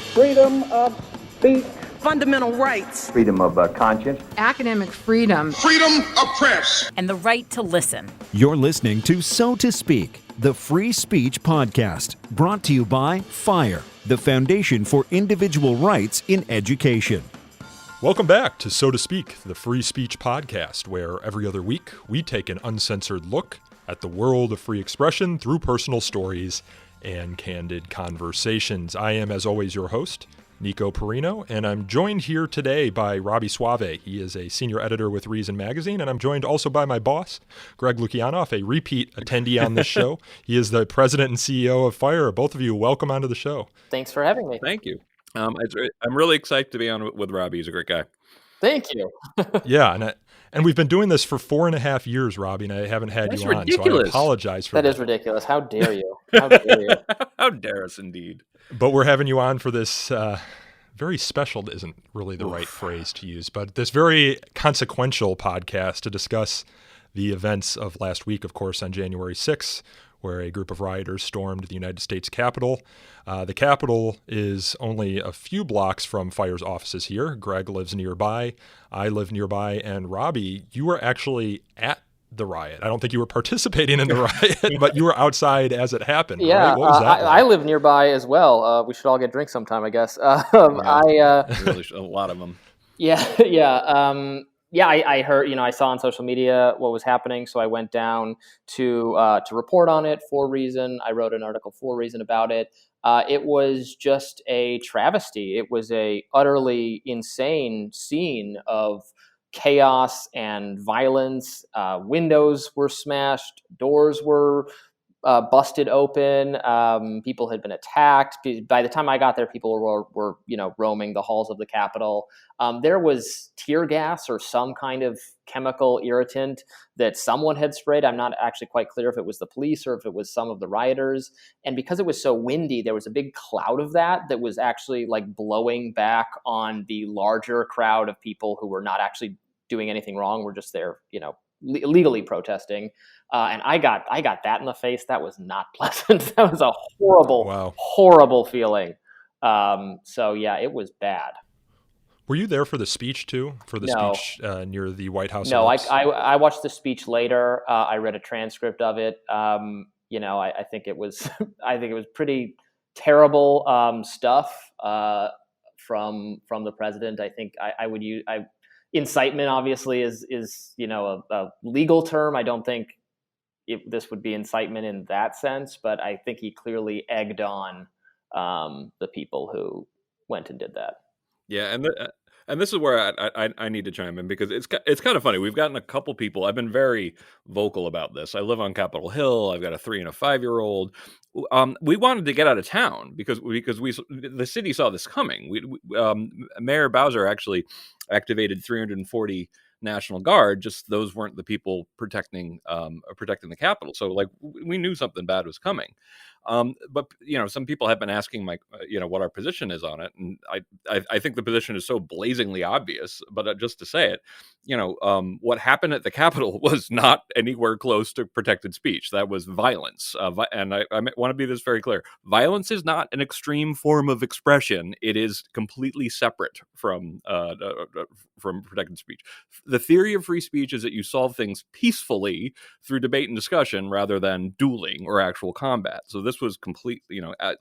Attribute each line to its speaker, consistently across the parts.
Speaker 1: freedom of speech,
Speaker 2: fundamental rights,
Speaker 3: freedom of conscience,
Speaker 4: academic freedom,
Speaker 5: freedom of press,
Speaker 6: and the right to listen.
Speaker 7: You're listening to So to Speak, the free speech podcast, brought to you by FIRE, the Foundation for Individual Rights in Education.
Speaker 8: Welcome back to So to Speak, the free speech podcast, where every other week we take an uncensored look at the world of free expression through personal stories and candid conversations. I am, as always, your host, Nico Perino, and I'm joined here today by Robby Suave. He is a senior editor with Reason Magazine, and I'm joined also by my boss, Greg Lukianoff, a repeat attendee on this show. He is the president and CEO of FIRE. Both of you, welcome onto the show.
Speaker 9: Thanks for having me.
Speaker 10: Thank you. I'm really excited to be on with Robby. He's a great guy.
Speaker 9: Thank you.
Speaker 8: Yeah, and we've been doing this for 4.5 years, Robby, and I haven't had
Speaker 10: That's
Speaker 8: you on,
Speaker 10: ridiculous.
Speaker 8: so I apologize for that.
Speaker 9: That is ridiculous. How dare you? How dare you?
Speaker 10: How dare us, indeed.
Speaker 8: But we're having you on for this very special, isn't really the right phrase to use, but this very consequential podcast to discuss the events of last week, of course, on January 6th, where a group of rioters stormed the United States Capitol. The Capitol is only a few blocks from FIRE's offices here. Greg lives nearby. I live nearby. And Robby, you were actually at the riot. I don't think you were participating in the riot, but you were outside as it happened.
Speaker 9: Yeah,
Speaker 8: right? What was that
Speaker 9: I live nearby as well. We should all get drinks sometime, I guess.
Speaker 10: Really, a lot of them.
Speaker 9: Yeah. I heard. I saw on social media what was happening, so I went down to report on it for Reason. I wrote an article for Reason about it. It was just a travesty. It was a utterly insane scene of chaos and violence. Windows were smashed, doors were busted open. People had been attacked. By the time I got there, people were roaming the halls of the Capitol. There was tear gas or some kind of chemical irritant that someone had sprayed. I'm not actually quite clear if it was the police or if it was some of the rioters. And because it was so windy, there was a big cloud of that was actually like blowing back on the larger crowd of people who were not actually doing anything wrong. We're just there, legally protesting. And I got that in the face. That was not pleasant. That was a horrible feeling. So yeah, it was bad.
Speaker 8: Were you there for the speech too? For the speech near the White House?
Speaker 9: No, I watched the speech later. I read a transcript of it. I think it was pretty terrible stuff from the president. I think I would use incitement. Obviously, is a legal term. I don't think this would be incitement in that sense, but I think he clearly egged on the people who went and did that.
Speaker 10: Yeah, and this is where I need to chime in because it's kind of funny. We've gotten a couple people. I've been very vocal about this. I live on Capitol Hill. I've got a 3 and a 5-year-old. We wanted to get out of town because the city saw this coming. Mayor Bowser actually activated 340 National Guard. Just those weren't the people protecting the Capitol. So we knew something bad was coming. But some people have been asking what our position is on it, and I think the position is so blazingly obvious. But just to say it, what happened at the Capitol was not anywhere close to protected speech. That was violence, and I want to be this very clear. Violence is not an extreme form of expression. It is completely separate from protected speech. The theory of free speech is that you solve things peacefully through debate and discussion rather than dueling or actual combat. So this was complete,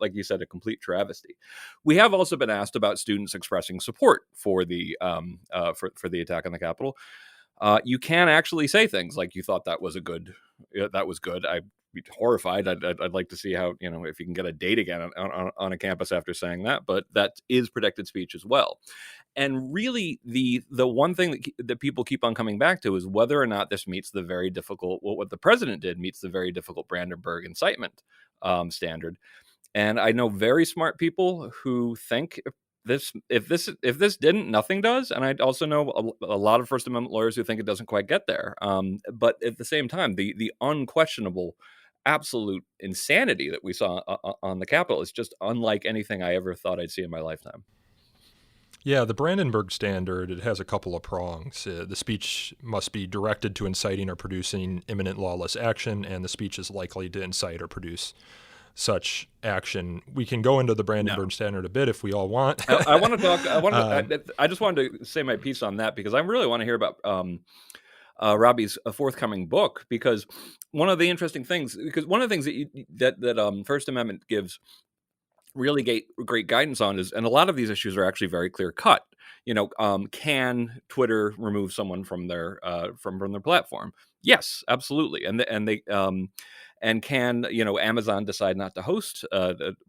Speaker 10: like you said, a complete travesty. We have also been asked about students expressing support for the attack on the Capitol. You can actually say things like you thought that was good. I'd be horrified. I'd like to see how, if you can get a date again on a campus after saying that, but that is protected speech as well. And really the one thing that people keep on coming back to is whether or not this meets the very difficult, what the president did meets the very difficult Brandenburg incitement standard. And I know very smart people who think if this didn't, nothing does. And I also know a lot of First Amendment lawyers who think it doesn't quite get there. But at the same time, the unquestionable absolute insanity that we saw on the Capitol is just unlike anything I ever thought I'd see in my lifetime.
Speaker 8: Yeah, the Brandenburg Standard, it has a couple of prongs. The speech must be directed to inciting or producing imminent lawless action, and the speech is likely to incite or produce such action. We can go into the Brandenburg Standard a bit if we all want.
Speaker 10: I want to talk. I just wanted to say my piece on that because I really want to hear about Robby's forthcoming book, because one of the interesting things that First Amendment gives really great guidance on is, and a lot of these issues are actually very clear cut. Can Twitter remove someone from their platform? Yes, absolutely. And can Amazon decide not to host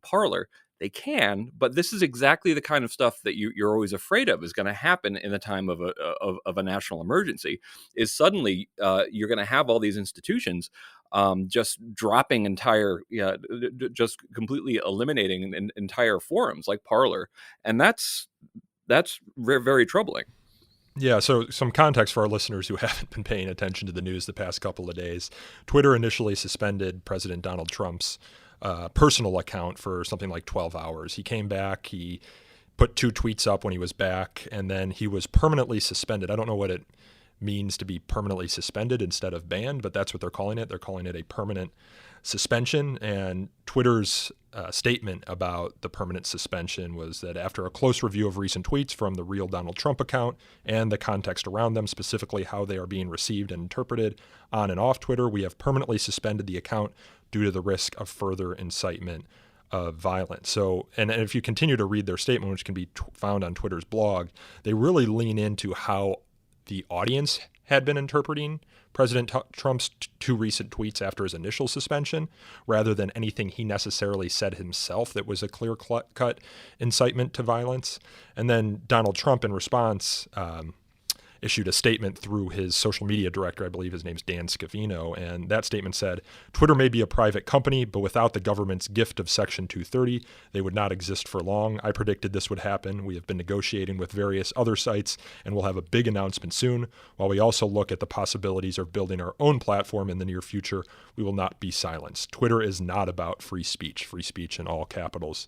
Speaker 10: Parler? They can, but this is exactly the kind of stuff that you're always afraid of is going to happen in the time of a national emergency. Is suddenly you're going to have all these institutions just dropping just completely eliminating entire forums like Parler, and that's very, very troubling.
Speaker 8: Yeah, so some context for our listeners who haven't been paying attention to the news the past couple of days. Twitter initially suspended President Donald Trump's personal account for something like 12 hours. He came back, he put 2 tweets up when he was back, and then he was permanently suspended. I don't know what it means to be permanently suspended instead of banned, but that's what they're calling it. They're calling it a permanent suspension. And Twitter's statement about the permanent suspension was that after a close review of recent tweets from the real Donald Trump account and the context around them, specifically how they are being received and interpreted on and off Twitter, we have permanently suspended the account due to the risk of further incitement of violence. So, and if you continue to read their statement, which can be found on Twitter's blog, they really lean into how the audience had been interpreting President Trump's 2 recent tweets after his initial suspension, rather than anything he necessarily said himself that was a clear-cut incitement to violence. And then Donald Trump, in response, issued a statement through his social media director. I believe his name's Dan Scavino. And that statement said, Twitter may be a private company, but without the government's gift of Section 230, they would not exist for long. I predicted this would happen. We have been negotiating with various other sites, and we'll have a big announcement soon. While we also look at the possibilities of building our own platform in the near future, we will not be silenced. Twitter is not about free speech in all capitals.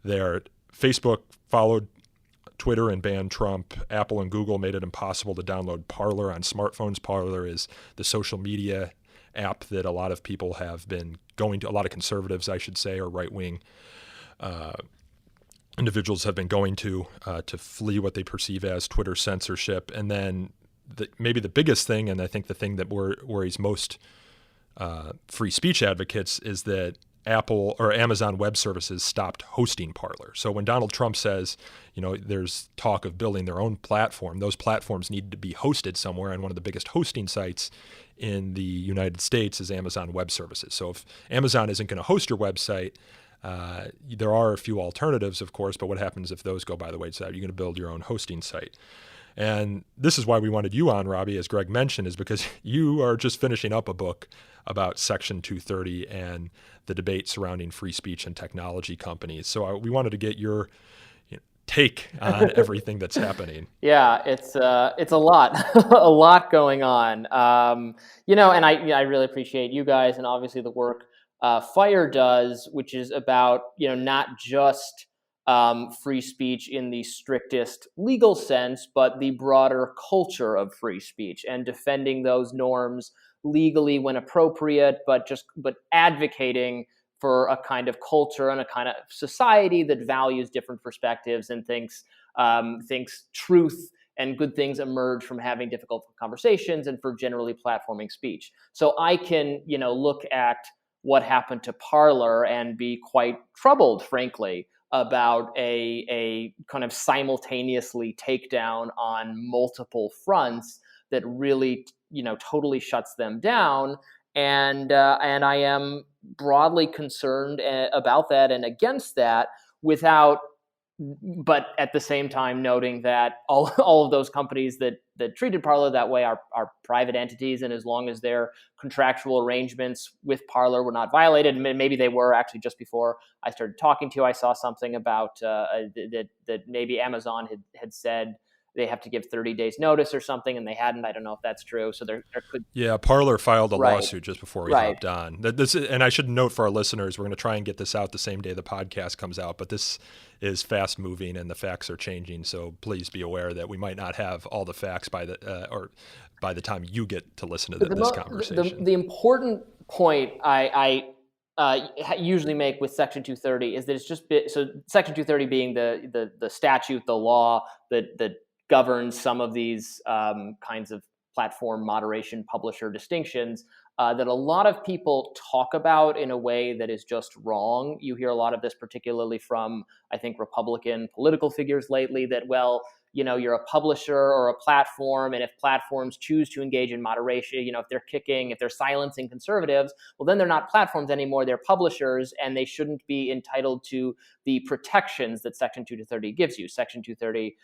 Speaker 8: Facebook followed Twitter and banned Trump. Apple and Google made it impossible to download Parler on smartphones. Parler is the social media app that a lot of people have been going to, a lot of conservatives, I should say, or right-wing individuals have been going to flee what they perceive as Twitter censorship. And then maybe the biggest thing, and I think the thing that worries most free speech advocates, is that Apple or Amazon Web Services stopped hosting Parler. So when Donald Trump says, there's talk of building their own platform, those platforms need to be hosted somewhere, and one of the biggest hosting sites in the United States is Amazon Web Services. So if Amazon isn't going to host your website, there are a few alternatives, of course, but what happens if those go by the wayside? You're going to build your own hosting site. And this is why we wanted you on, Robby, as Greg mentioned, is because you are just finishing up a book about Section 230 and the debate surrounding free speech and technology companies. So we wanted to get your take on everything that's happening.
Speaker 9: Yeah, it's a lot, a lot going on. And I really appreciate you guys and obviously the work FIRE does, which is about not just free speech in the strictest legal sense, but the broader culture of free speech and defending those norms legally when appropriate, but advocating for a kind of culture and a kind of society that values different perspectives and thinks truth and good things emerge from having difficult conversations and for generally platforming speech. So I can, look at what happened to Parler and be quite troubled, frankly, about a kind of simultaneously takedown on multiple fronts that really, totally shuts them down. And I am broadly concerned about that and against that, but at the same time noting that all of those companies that treated Parler that way are private entities, and as long as their contractual arrangements with Parler were not violated, and maybe they were actually just before I started talking to you, I saw something about that maybe Amazon had said they have to give 30 days notice or something, and they hadn't. I don't know if that's true. So there could.
Speaker 8: Yeah, Parler filed a lawsuit just before we hopped on. And I should note for our listeners, we're going to try and get this out the same day the podcast comes out, but this is fast moving and the facts are changing. So please be aware that we might not have all the facts by the time you get to listen to this conversation.
Speaker 9: The important point I usually make with Section 230 is that it's just so Section 230 being the statute, the law that governs some of these kinds of platform moderation publisher distinctions that a lot of people talk about in a way that is just wrong. You hear a lot of this, particularly from, I think, Republican political figures lately, that, well, you're a publisher or a platform, and if platforms choose to engage in moderation, if they're silencing conservatives, well, then they're not platforms anymore, they're publishers, and they shouldn't be entitled to the protections that Section 230 gives you. Section 230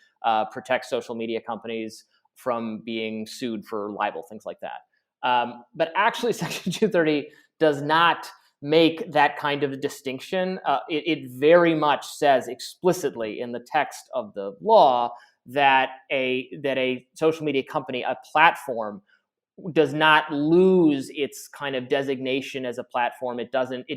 Speaker 9: protects social media companies from being sued for libel, things like that. But actually, Section 230 does not make that kind of distinction. It very much says explicitly in the text of the law that a social media company, a platform, does not lose its kind of designation as a platform. It doesn't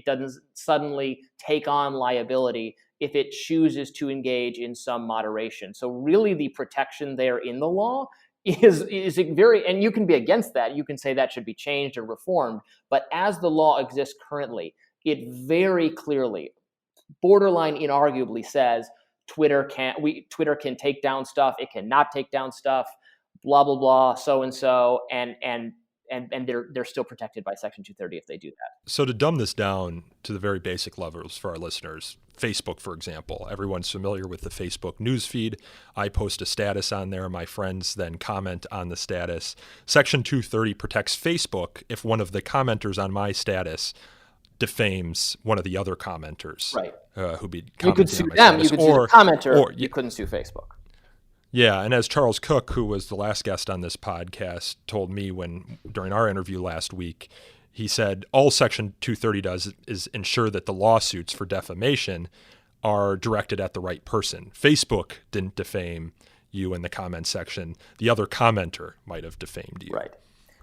Speaker 9: suddenly take on liability if it chooses to engage in some moderation. So really, the protection there in the law is very, and you can be against that. You can say that should be changed or reformed. But as the law exists currently, it very clearly, borderline inarguably says Twitter can take down stuff, it cannot take down stuff, blah blah blah, so and so, and they're still protected by Section 230 if they do that.
Speaker 8: So to dumb this down to the very basic levels for our listeners, Facebook, for example, everyone's familiar with the Facebook newsfeed. I post a status on there. My friends then comment on the status. Section 230 protects Facebook if one of the commenters on my status defames one of the other commenters.
Speaker 9: Right.
Speaker 8: Who be
Speaker 9: you could sue them. You could sue the commenter. Or you couldn't sue Facebook.
Speaker 8: Yeah, and as Charles Cook, who was the last guest on this podcast, told me during our interview last week, he said all Section 230 does is ensure that the lawsuits for defamation are directed at the right person. Facebook didn't defame you in the comment section. The other commenter might have defamed you.
Speaker 9: Right.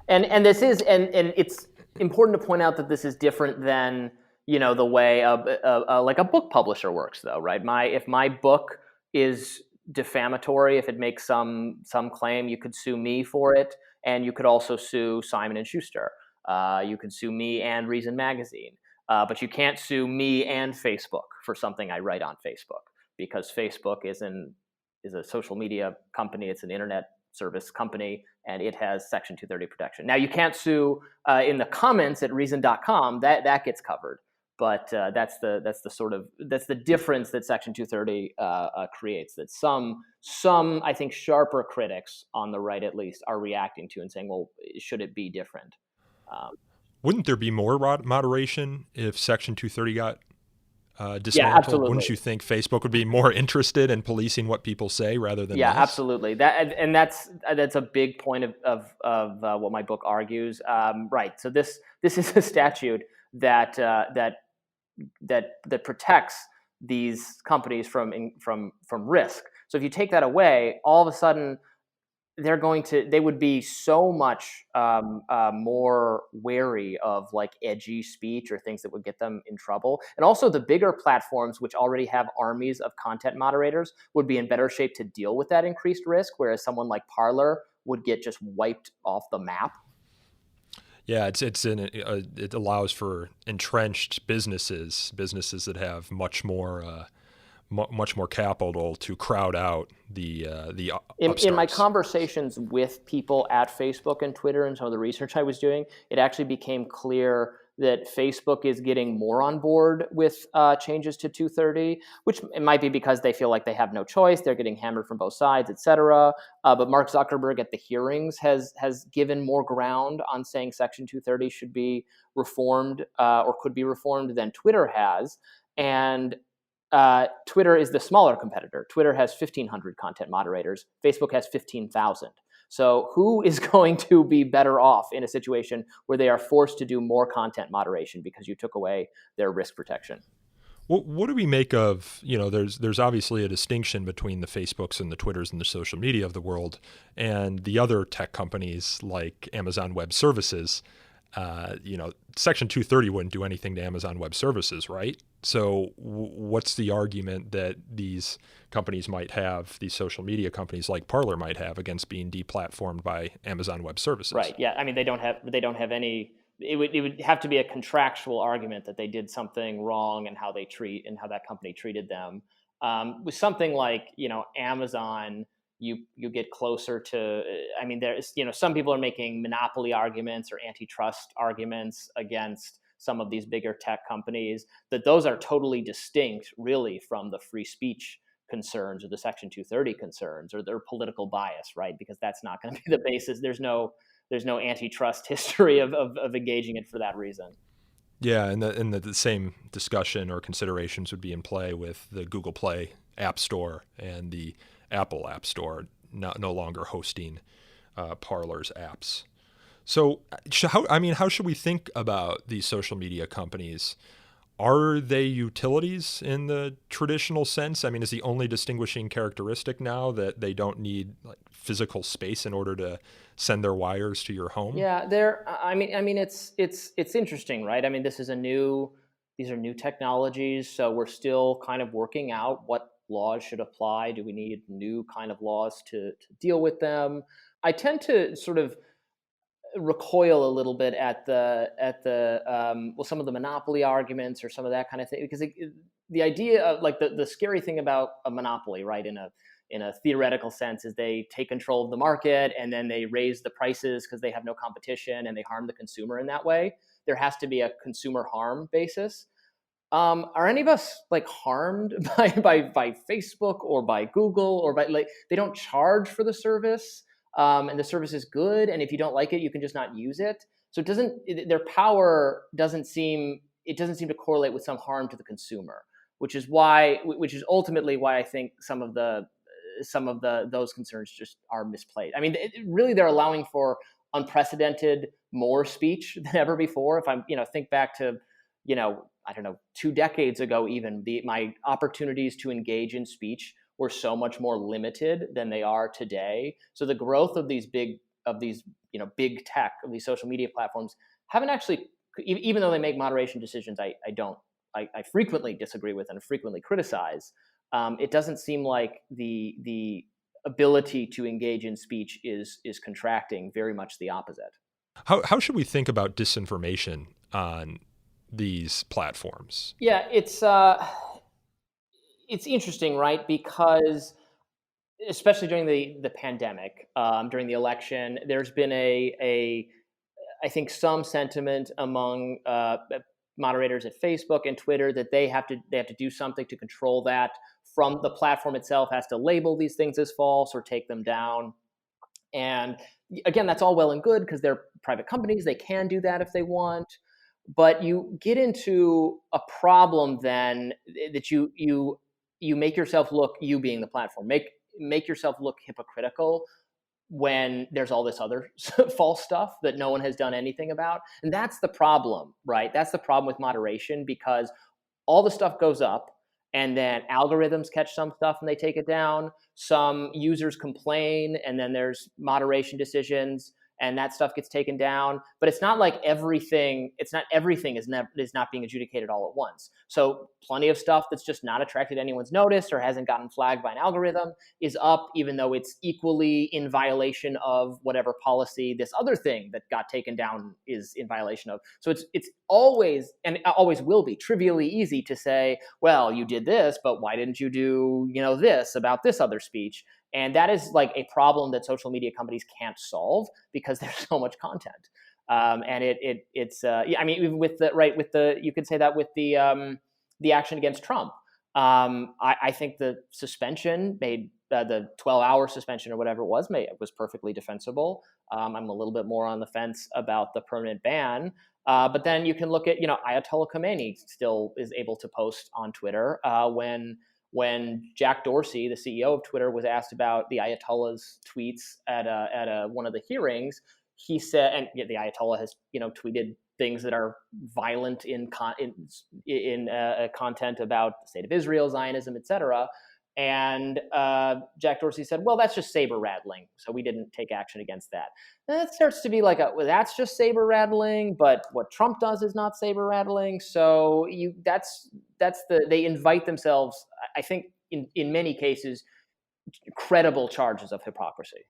Speaker 9: And this is and it's important to point out that this is different than the way like a book publisher works, though, right? If my book is defamatory, if it makes some claim, you could sue me for it, and you could also sue Simon and Schuster. You could sue me and Reason Magazine, but you can't sue me and Facebook for something I write on Facebook, because Facebook is a social media company. It's an internet service company, and it has Section 230 protection. Now, you can't sue in the comments at Reason.com. That gets covered. But that's the difference that Section 230 creates. That some I think sharper critics on the right, at least, are reacting to and saying, well, should it be different?
Speaker 8: Wouldn't there be more moderation if Section 230 got dismantled?
Speaker 9: Yeah, absolutely.
Speaker 8: Wouldn't you think Facebook would be more interested in policing what people say rather than
Speaker 9: Yeah,
Speaker 8: this?
Speaker 9: absolutely. That's a big point of what my book argues. Right. So this is a statute that protects these companies from risk. So if you take that away, all of a sudden they would be so much more wary of like edgy speech or things that would get them in trouble. And also the bigger platforms, which already have armies of content moderators, would be in better shape to deal with that increased risk, whereas someone like Parler would get just wiped off the map.
Speaker 8: Yeah, it allows for entrenched businesses that have much more capital to crowd out the upstarts.
Speaker 9: In my conversations with people at Facebook and Twitter and some of the research I was doing, it actually became clear that Facebook is getting more on board with changes to 230, which it might be because they feel like they have no choice. They're getting hammered from both sides, et cetera. But Mark Zuckerberg at the hearings has given more ground on saying Section 230 should be reformed or could be reformed than Twitter has. And Twitter is the smaller competitor. Twitter has 1,500 content moderators. Facebook has 15,000. So who is going to be better off in a situation where they are forced to do more content moderation because you took away their risk protection?
Speaker 8: What do we make of, there's obviously a distinction between the Facebooks and the Twitters and the social media of the world and the other tech companies like Amazon Web Services. Section 230 wouldn't do anything to Amazon Web Services, right? So what's the argument that these companies might have, these social media companies like Parler might have against being deplatformed by Amazon Web Services?
Speaker 9: Right. Yeah. I mean, they don't have any it would have to be a contractual argument that they did something wrong and how that company treated them. With something like, Amazon, you get closer to, I mean, there's, some people are making monopoly arguments or antitrust arguments against some of these bigger tech companies, that those are totally distinct really from the free speech concerns or the Section 230 concerns or their political bias, right? Because that's not going to be the basis. There's no antitrust history of engaging it for that reason.
Speaker 8: Yeah, and the same discussion or considerations would be in play with the Google Play App Store and the Apple App Store no longer hosting Parler's apps. So, how should we think about these social media companies? Are they utilities in the traditional sense? I mean, is the only distinguishing characteristic now that they don't need like physical space in order to send their wires to your home?
Speaker 9: Yeah, I mean, it's interesting, right? I mean, these are new technologies, so we're still kind of working out what laws should apply. Do we need new kind of laws to deal with them? I tend to sort of recoil a little bit at some of the monopoly arguments or some of that kind of thing, because the idea of like the scary thing about a monopoly, right, in a theoretical sense, is they take control of the market and then they raise the prices because they have no competition and they harm the consumer in that way. There has to be a consumer harm basis. Are any of us like harmed by Facebook or by Google or by, like, they don't charge for the service? And the service is good, and if you don't like it, you can just not use it. So their power doesn't seem to correlate with some harm to the consumer, which is ultimately why I think some of those concerns just are misplayed. I mean, really, they're allowing for unprecedented more speech than ever before. If I'm, think back to, I don't know, 2 decades ago, even my opportunities to engage in speech were so much more limited than they are today. So the growth of these big tech, of these social media platforms, haven't actually, even though they make moderation decisions, I frequently disagree with and frequently criticize. It doesn't seem like the ability to engage in speech is contracting. Very much the opposite.
Speaker 8: How should we think about disinformation on these platforms?
Speaker 9: Yeah, it's interesting, right? Because especially during the pandemic, during the election, there's been I think some sentiment among moderators at Facebook and Twitter that they have to do something to control that. From the platform itself has to label these things as false or take them down. And again, that's all well and good because they're private companies. They can do that if they want. But you get into a problem then that you make yourself look, you being the platform, make yourself look hypocritical when there's all this other false stuff that no one has done anything about. And that's the problem, right? That's the problem with moderation, because all the stuff goes up and then algorithms catch some stuff and they take it down. Some users complain and then there's moderation decisions and that stuff gets taken down. But it's not like everything is not being adjudicated all at once. So plenty of stuff that's just not attracted anyone's notice or hasn't gotten flagged by an algorithm is up, even though it's equally in violation of whatever policy this other thing that got taken down is in violation of. So it's always, and it always will be, trivially easy to say, well, you did this, but why didn't you do, this about this other speech? And that is like a problem that social media companies can't solve because there's so much content. And I mean, even you could say that with the action against Trump. I think the suspension made the 12-hour suspension or whatever it was perfectly defensible. I'm a little bit more on the fence about the permanent ban. But then you can look at, Ayatollah Khomeini still is able to post on Twitter when Jack Dorsey, the CEO of Twitter, was asked about the Ayatollah's tweets at one of the hearings. He said, and the Ayatollah has tweeted things that are violent in content about the state of Israel, Zionism, etc. And Jack Dorsey said, well, that's just saber rattling, so we didn't take action against that. And that starts to be like, that's just saber rattling, but what Trump does is not saber rattling. So they invite themselves, I think, in many cases, credible charges of hypocrisy.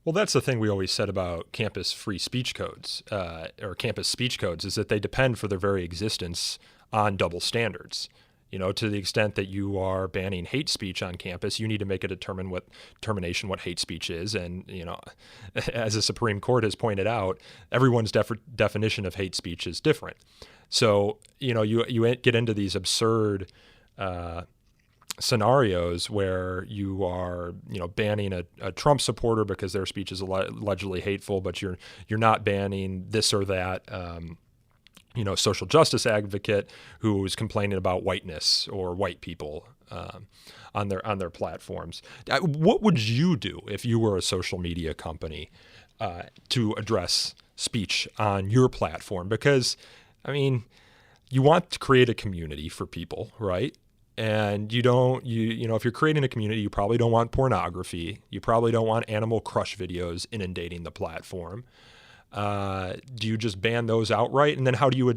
Speaker 8: Well, that's the thing we always said about campus free speech codes or campus speech codes is that they depend for their very existence on double standards. To the extent that you are banning hate speech on campus, you need to make a determination what hate speech is. And, as the Supreme Court has pointed out, everyone's definition of hate speech is different. So, you get into these absurd scenarios where you are, banning a Trump supporter because their speech is allegedly hateful, but you're not banning this or that, social justice advocate who is complaining about whiteness or white people on their platforms. What would you do if you were a social media company to address speech on your platform? Because, you want to create a community for people, right? And if you're creating a community, you probably don't want pornography. You probably don't want animal crush videos inundating the platform. Do you just ban those outright? And then how do you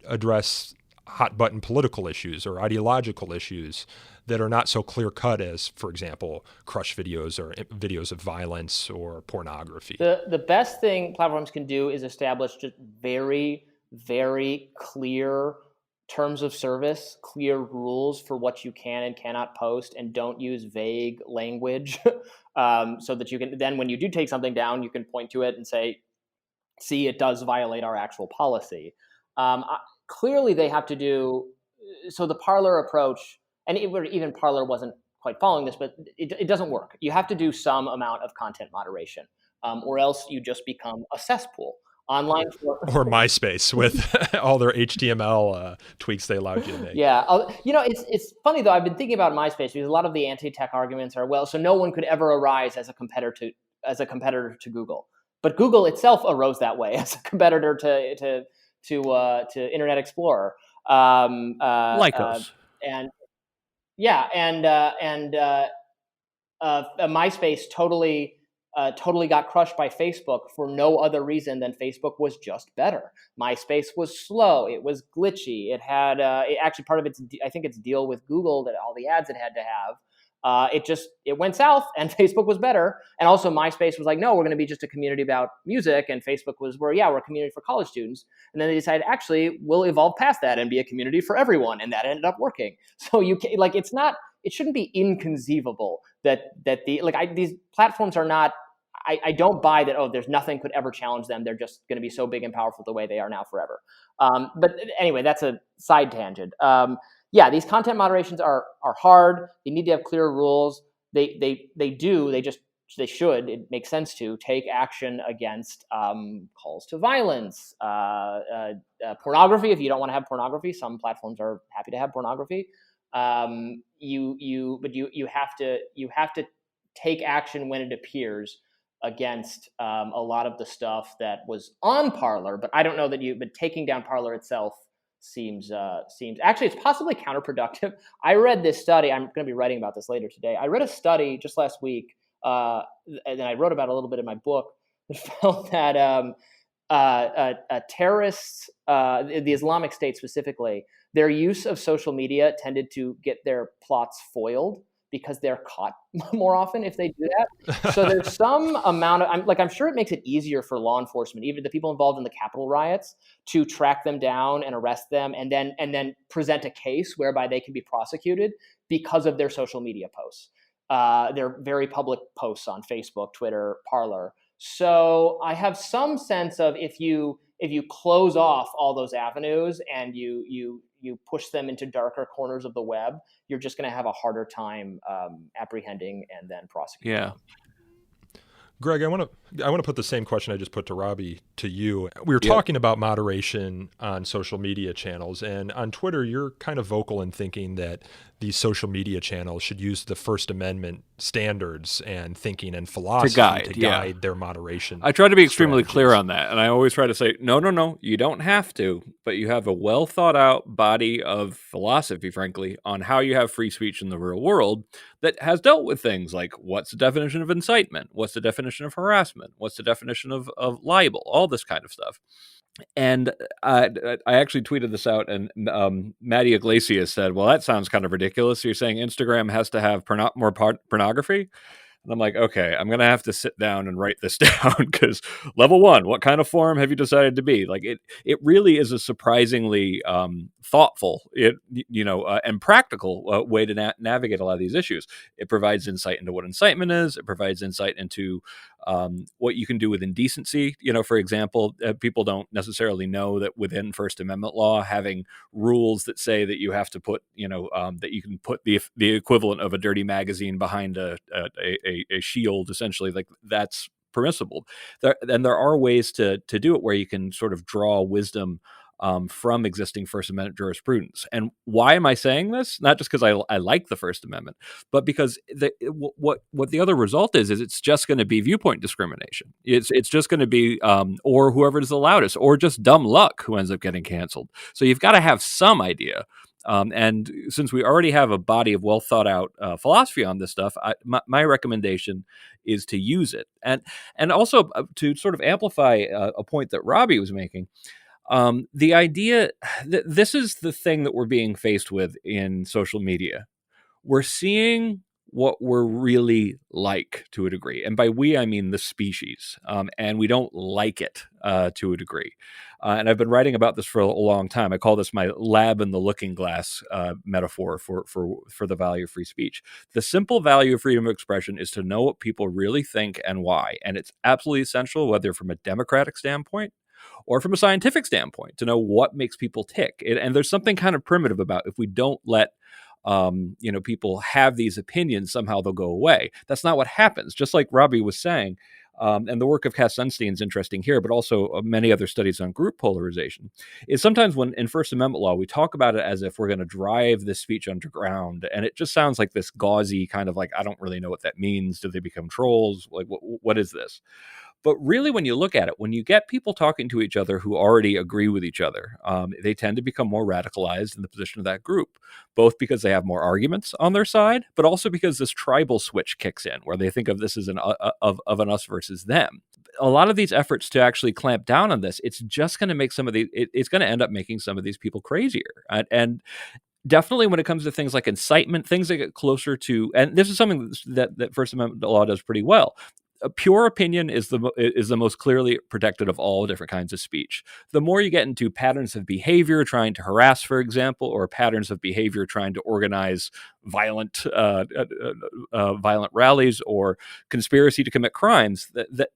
Speaker 8: address hot button political issues or ideological issues that are not so clear cut as, for example, crush videos or videos of violence or pornography?
Speaker 9: The best thing platforms can do is establish just very, very clear terms of service, clear rules for what you can and cannot post, and don't use vague language so that you can then, when you do take something down, you can point to it and say, see, it does violate our actual policy. Clearly, they have to do so. The Parler approach, and even Parler wasn't quite following this, but it doesn't work. You have to do some amount of content moderation, or else you just become a cesspool online.
Speaker 8: Or MySpace with all their HTML tweaks they allowed you to make.
Speaker 9: Yeah, it's funny though. I've been thinking about MySpace because a lot of the anti-tech arguments are, well, so no one could ever arise as a competitor to Google. But Google itself arose that way as a competitor to Internet Explorer.
Speaker 10: Lycos.
Speaker 9: MySpace totally got crushed by Facebook for no other reason than Facebook was just better. MySpace was slow. It was glitchy. It had actually part of its deal with Google, that all the ads it had to have. It went south, and Facebook was better. And also MySpace was like, no, we're going to be just a community about music. And Facebook was we're a community for college students. And then they decided, actually, we'll evolve past that and be a community for everyone. And that ended up working. So it shouldn't be inconceivable that these platforms are not, I don't buy that, there's nothing could ever challenge them. They're just going to be so big and powerful the way they are now forever. But anyway, that's a side tangent. These content moderations are hard. They need to have clear rules. They should. It makes sense to take action against calls to violence, pornography. If you don't want to have pornography, some platforms are happy to have pornography. You have to take action when it appears against a lot of the stuff that was on Parler. But I don't know that but taking down Parler itself seems actually, it's possibly counterproductive. I read this study. I'm going to be writing about this later today. I read a study just last week, and I wrote about it a little bit in my book, that found that terrorists, the Islamic State specifically, their use of social media tended to get their plots foiled because they're caught more often if they do that. So there's some amount of, I'm sure it makes it easier for law enforcement, even the people involved in the Capitol riots, to track them down and arrest them and then present a case whereby they can be prosecuted because of their social media posts. They're very public posts on Facebook, Twitter, Parler. So I have some sense of if you close off all those avenues and you push them into darker corners of the web, you're just going to have a harder time apprehending and then prosecuting.
Speaker 10: Yeah.
Speaker 8: Greg, I want to put the same question I just put to Robby to you. We were talking about moderation on social media channels, and on Twitter, you're kind of vocal in thinking that these social media channels should use the First Amendment standards and thinking and philosophy to guide their moderation.
Speaker 10: I try to be extremely clear on that, and I always try to say, no, you don't have to, but you have a well thought out body of philosophy, frankly, on how you have free speech in the real world that has dealt with things like what's the definition of incitement, what's the definition of harassment, what's the definition of libel, all this kind of stuff. And I actually tweeted this out, and Maddie Iglesias said, well, that sounds kind of ridiculous. You're saying Instagram has to have more pornography? And I'm like, okay, I'm going to have to sit down and write this down because level 1, what kind of forum have you decided to be? Like it really is a surprisingly thoughtful, and practical way to navigate a lot of these issues. It provides insight into what incitement is. It provides insight into what you can do with indecency. For example, people don't necessarily know that within First Amendment law, having rules that say that you have to put, that you can put the equivalent of a dirty magazine behind a shield, essentially, like that's permissible. And there are ways to do it where you can sort of draw wisdom from existing First Amendment jurisprudence. And why am I saying this? Not just because I like the First Amendment, but because what the other result is it's just going to be viewpoint discrimination. It's just going to be or whoever is the loudest, or just dumb luck who ends up getting canceled. So you've got to have some idea. And since we already have a body of well thought out philosophy on this stuff, my recommendation is to use it. And also to sort of amplify a point that Robby was making. The idea that this is the thing that we're being faced with in social media. We're seeing what we're really like to a degree. And by we, I mean the species. And we don't like it to a degree. And I've been writing about this for a long time. I call this my lab in the looking glass metaphor for the value of free speech. The simple value of freedom of expression is to know what people really think and why. And it's absolutely essential, whether from a democratic standpoint or from a scientific standpoint, to know what makes people tick. And there's something kind of primitive about if we don't let people have these opinions, somehow they'll go away. That's not what happens. Just like Robby was saying, and the work of Cass Sunstein is interesting here, but also many other studies on group polarization, is sometimes when in First Amendment law, we talk about it as if we're going to drive this speech underground. And it just sounds like this gauzy kind of like, I don't really know what that means. Do they become trolls? Like, what is this? But really, when you look at it, when you get people talking to each other who already agree with each other, they tend to become more radicalized in the position of that group, both because they have more arguments on their side, but also because this tribal switch kicks in, where they think of this as an us versus them. A lot of these efforts to actually clamp down on this, it's just going to make it's going to end up making some of these people crazier. And definitely when it comes to things like incitement, things that get closer to, and this is something that First Amendment law does pretty well. A pure opinion is the most clearly protected of all different kinds of speech. The more you get into patterns of behavior, trying to harass, for example, or patterns of behavior trying to organize violent rallies or conspiracy to commit crimes, the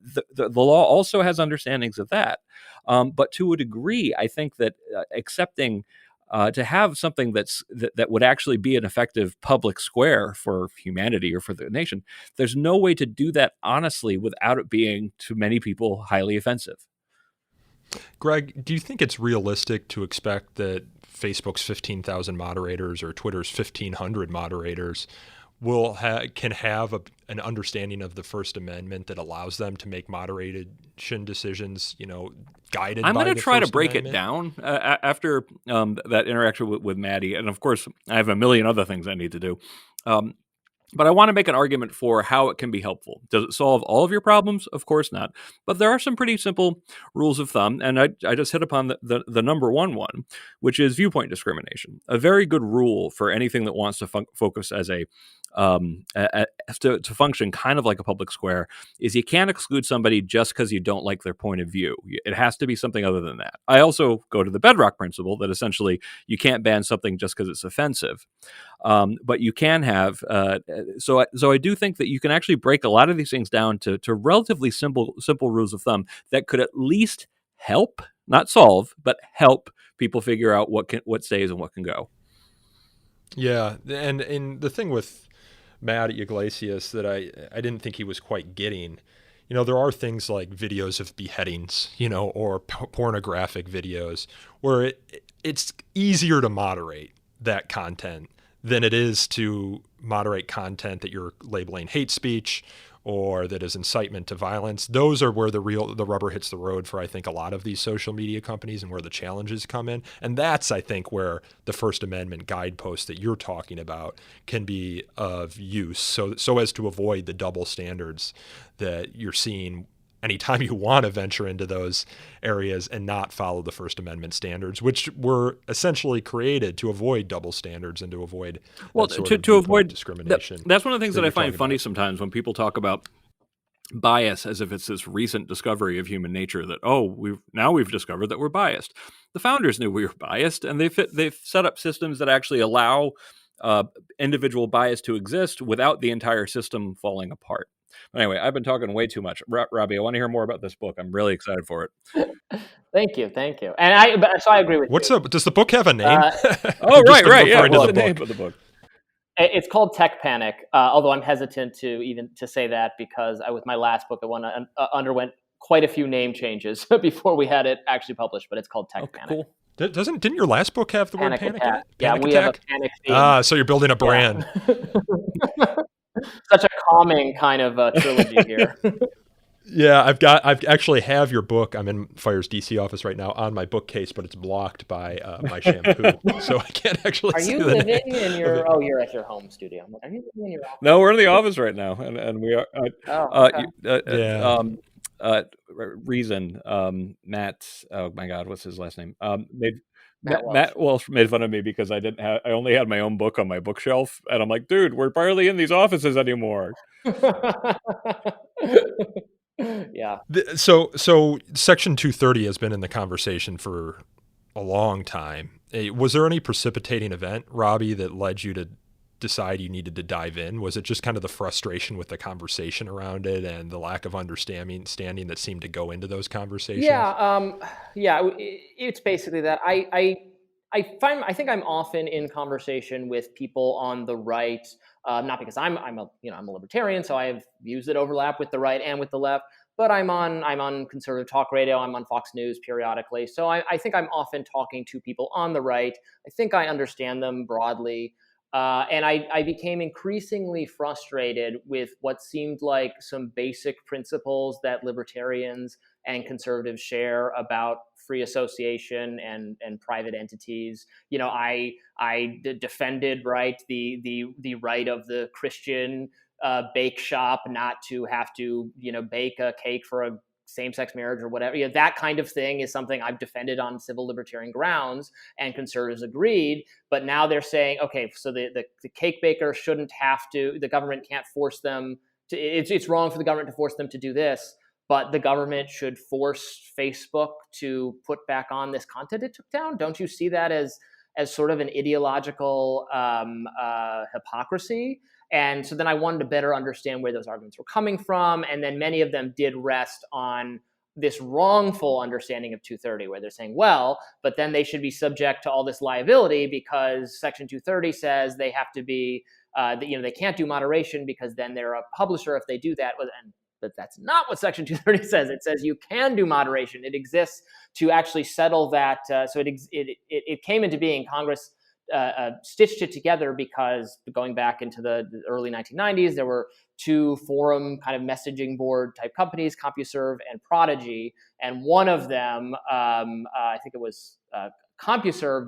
Speaker 10: law also has understandings of that. But to a degree, I think that accepting to have something that would actually be an effective public square for humanity or for the nation, there's no way to do that honestly without it being, to many people, highly offensive.
Speaker 8: Greg, do you think it's realistic to expect that Facebook's 15,000 moderators or Twitter's 1,500 moderators can have an understanding of the First Amendment that allows them to make moderation decisions, guided by the First Amendment? I'm going to try to break it
Speaker 10: down after that interaction with Maddie. And of course, I have a million other things I need to do. But I want to make an argument for how it can be helpful. Does it solve all of your problems? Of course not. But there are some pretty simple rules of thumb. And I just hit upon the number one, which is viewpoint discrimination. A very good rule for anything that wants to focus as to function kind of like a public square is you can't exclude somebody just because you don't like their point of view. It has to be something other than that. I also go to the bedrock principle that essentially you can't ban something just because it's offensive. But you can have, so I do think that you can actually break a lot of these things down to relatively simple rules of thumb that could at least help, not solve, but help people figure out what stays and what can go.
Speaker 8: Yeah, and the thing with Matt Iglesias that I didn't think he was quite getting, there are things like videos of beheadings, or pornographic videos where it's easier to moderate that content than it is to moderate content that you're labeling hate speech or that is incitement to violence. Those are where the rubber hits the road for, I think, a lot of these social media companies and where the challenges come in. And that's, I think, where the First Amendment guideposts that you're talking about can be of use so as to avoid the double standards that you're seeing anytime you want to venture into those areas and not follow the First Amendment standards, which were essentially created to avoid double standards and to avoid that sort of
Speaker 10: to avoid
Speaker 8: discrimination.
Speaker 10: That's one of the things that I find funny
Speaker 8: about.
Speaker 10: sometimes when people talk about bias as if it's this recent discovery of human nature that we've discovered that we're biased. The founders knew we were biased, and they've set up systems that actually allow individual bias to exist without the entire system falling apart. Anyway, I've been talking way too much. Robby, I want to hear more about this book. I'm really excited for it.
Speaker 9: Thank you. And so I agree with you.
Speaker 8: Does the book have a name?
Speaker 10: Right. Yeah,
Speaker 8: what's
Speaker 10: the name of the book?
Speaker 9: It's called Tech Panic, although I'm hesitant to say that because with my last book, I underwent quite a few name changes before we had it actually published, but it's called Tech Panic.
Speaker 10: Cool.
Speaker 8: Didn't your last book have the word panic in it?
Speaker 9: Yeah, we have a panic theme.
Speaker 8: So you're building a brand.
Speaker 9: Yeah. Such a calming kind of trilogy here.
Speaker 8: Yeah, I've actually have your book. I'm in Fire's DC office right now on my bookcase, but it's blocked by my shampoo, so I can't actually.
Speaker 9: Are you living in your? Oh, you're at your home studio. Are you living in your office?
Speaker 10: No, we're in the office right now, and we are.
Speaker 9: Okay.
Speaker 10: Reason. Matt. Oh my God, what's his last name?
Speaker 9: Matt
Speaker 10: Walsh made fun of me because I only had my own book on my bookshelf, and I'm like, dude, we're barely in these offices anymore.
Speaker 9: Yeah.
Speaker 8: So Section 230 has been in the conversation for a long time. Was there any precipitating event, Robby, that led you to decide you needed to dive in? Was it just kind of the frustration with the conversation around it and the lack of understanding that seemed to go into those conversations?
Speaker 9: It's basically that. I think I'm often in conversation with people on the right, not because I'm a libertarian, so I have views that overlap with the right and with the left. But I'm on conservative talk radio. I'm on Fox News periodically, so I think I'm often talking to people on the right. I think I understand them broadly. And I became increasingly frustrated with what seemed like some basic principles that libertarians and conservatives share about free association and private entities. I defended the right of the Christian bake shop not to have to bake a cake for a same-sex marriage or whatever. That kind of thing is something I've defended on civil libertarian grounds, and conservatives agreed. But now they're saying, okay, so the cake baker shouldn't have to. The government can't force them to. It's wrong for the government to force them to do this, but the government should force Facebook to put back on this content it took down. Don't you see that as sort of an ideological hypocrisy? And so then I wanted to better understand where those arguments were coming from. And then many of them did rest on this wrongful understanding of 230, where they're saying, well, but then they should be subject to all this liability because Section 230 says they have to be, they can't do moderation because then they're a publisher if they do that. But that's not what Section 230 says. It says you can do moderation. It exists to actually settle that. So it came into being. Congress stitched it together because going back into the early 1990s, there were two forum kind of messaging board type companies, CompuServe and Prodigy, and one of them, I think it was CompuServe,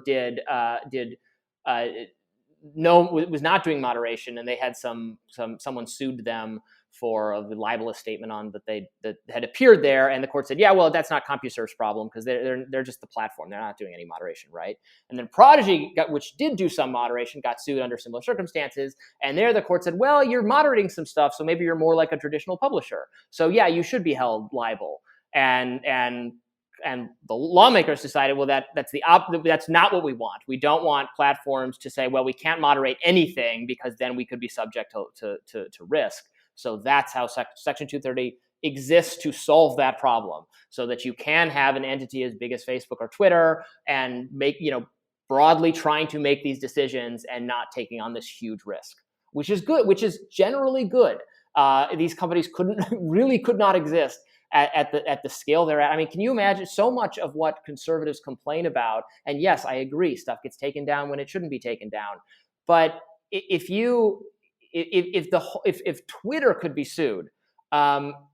Speaker 9: was not doing moderation, and they had someone sued them for a libelous statement on that had appeared there, and the court said, yeah, well, that's not CompuServe's problem because they're just the platform, they're not doing any moderation, right? And then Prodigy, which did do some moderation, got sued under similar circumstances, and there the court said, well, you're moderating some stuff, so maybe you're more like a traditional publisher, so yeah, you should be held liable. And the lawmakers decided, well, that's not what we want. We don't want platforms to say, well, we can't moderate anything because then we could be subject to risk. So that's how Section 230 exists, to solve that problem, so that you can have an entity as big as Facebook or Twitter and make, broadly trying to make these decisions and not taking on this huge risk, which is good, which is generally good. These companies could not exist at the scale they're at. I mean, can you imagine so much of what conservatives complain about? And yes, I agree, stuff gets taken down when it shouldn't be taken down. But if Twitter could be sued,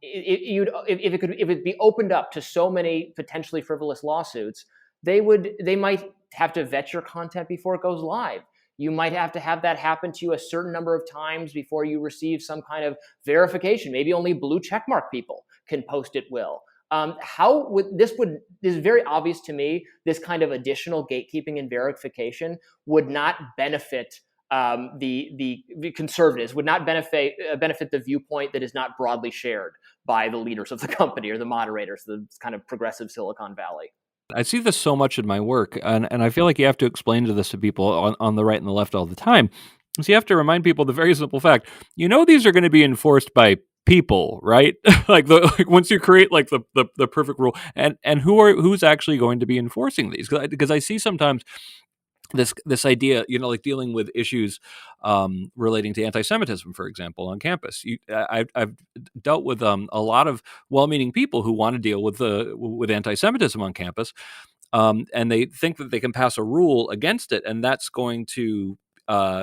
Speaker 9: if it be opened up to so many potentially frivolous lawsuits, they might have to vet your content before it goes live. You might have to have that happen to you a certain number of times before you receive some kind of verification. Maybe only blue checkmark people can post at will. How would this is very obvious to me. This kind of additional gatekeeping and verification would not benefit the conservatives, would not benefit the viewpoint that is not broadly shared by the leaders of the company or the moderators, the kind of progressive Silicon Valley.
Speaker 10: I see this so much in my work, and I feel like you have to explain this to people on the right and the left all the time. So you have to remind people the very simple fact, these are going to be enforced by people, right? like once you create like the perfect rule, and who's actually going to be enforcing these? Because I see sometimes this idea, like dealing with issues relating to anti-Semitism, for example, on campus. I've dealt with a lot of well-meaning people who want to deal with anti-Semitism on campus, and they think that they can pass a rule against it, and that's going to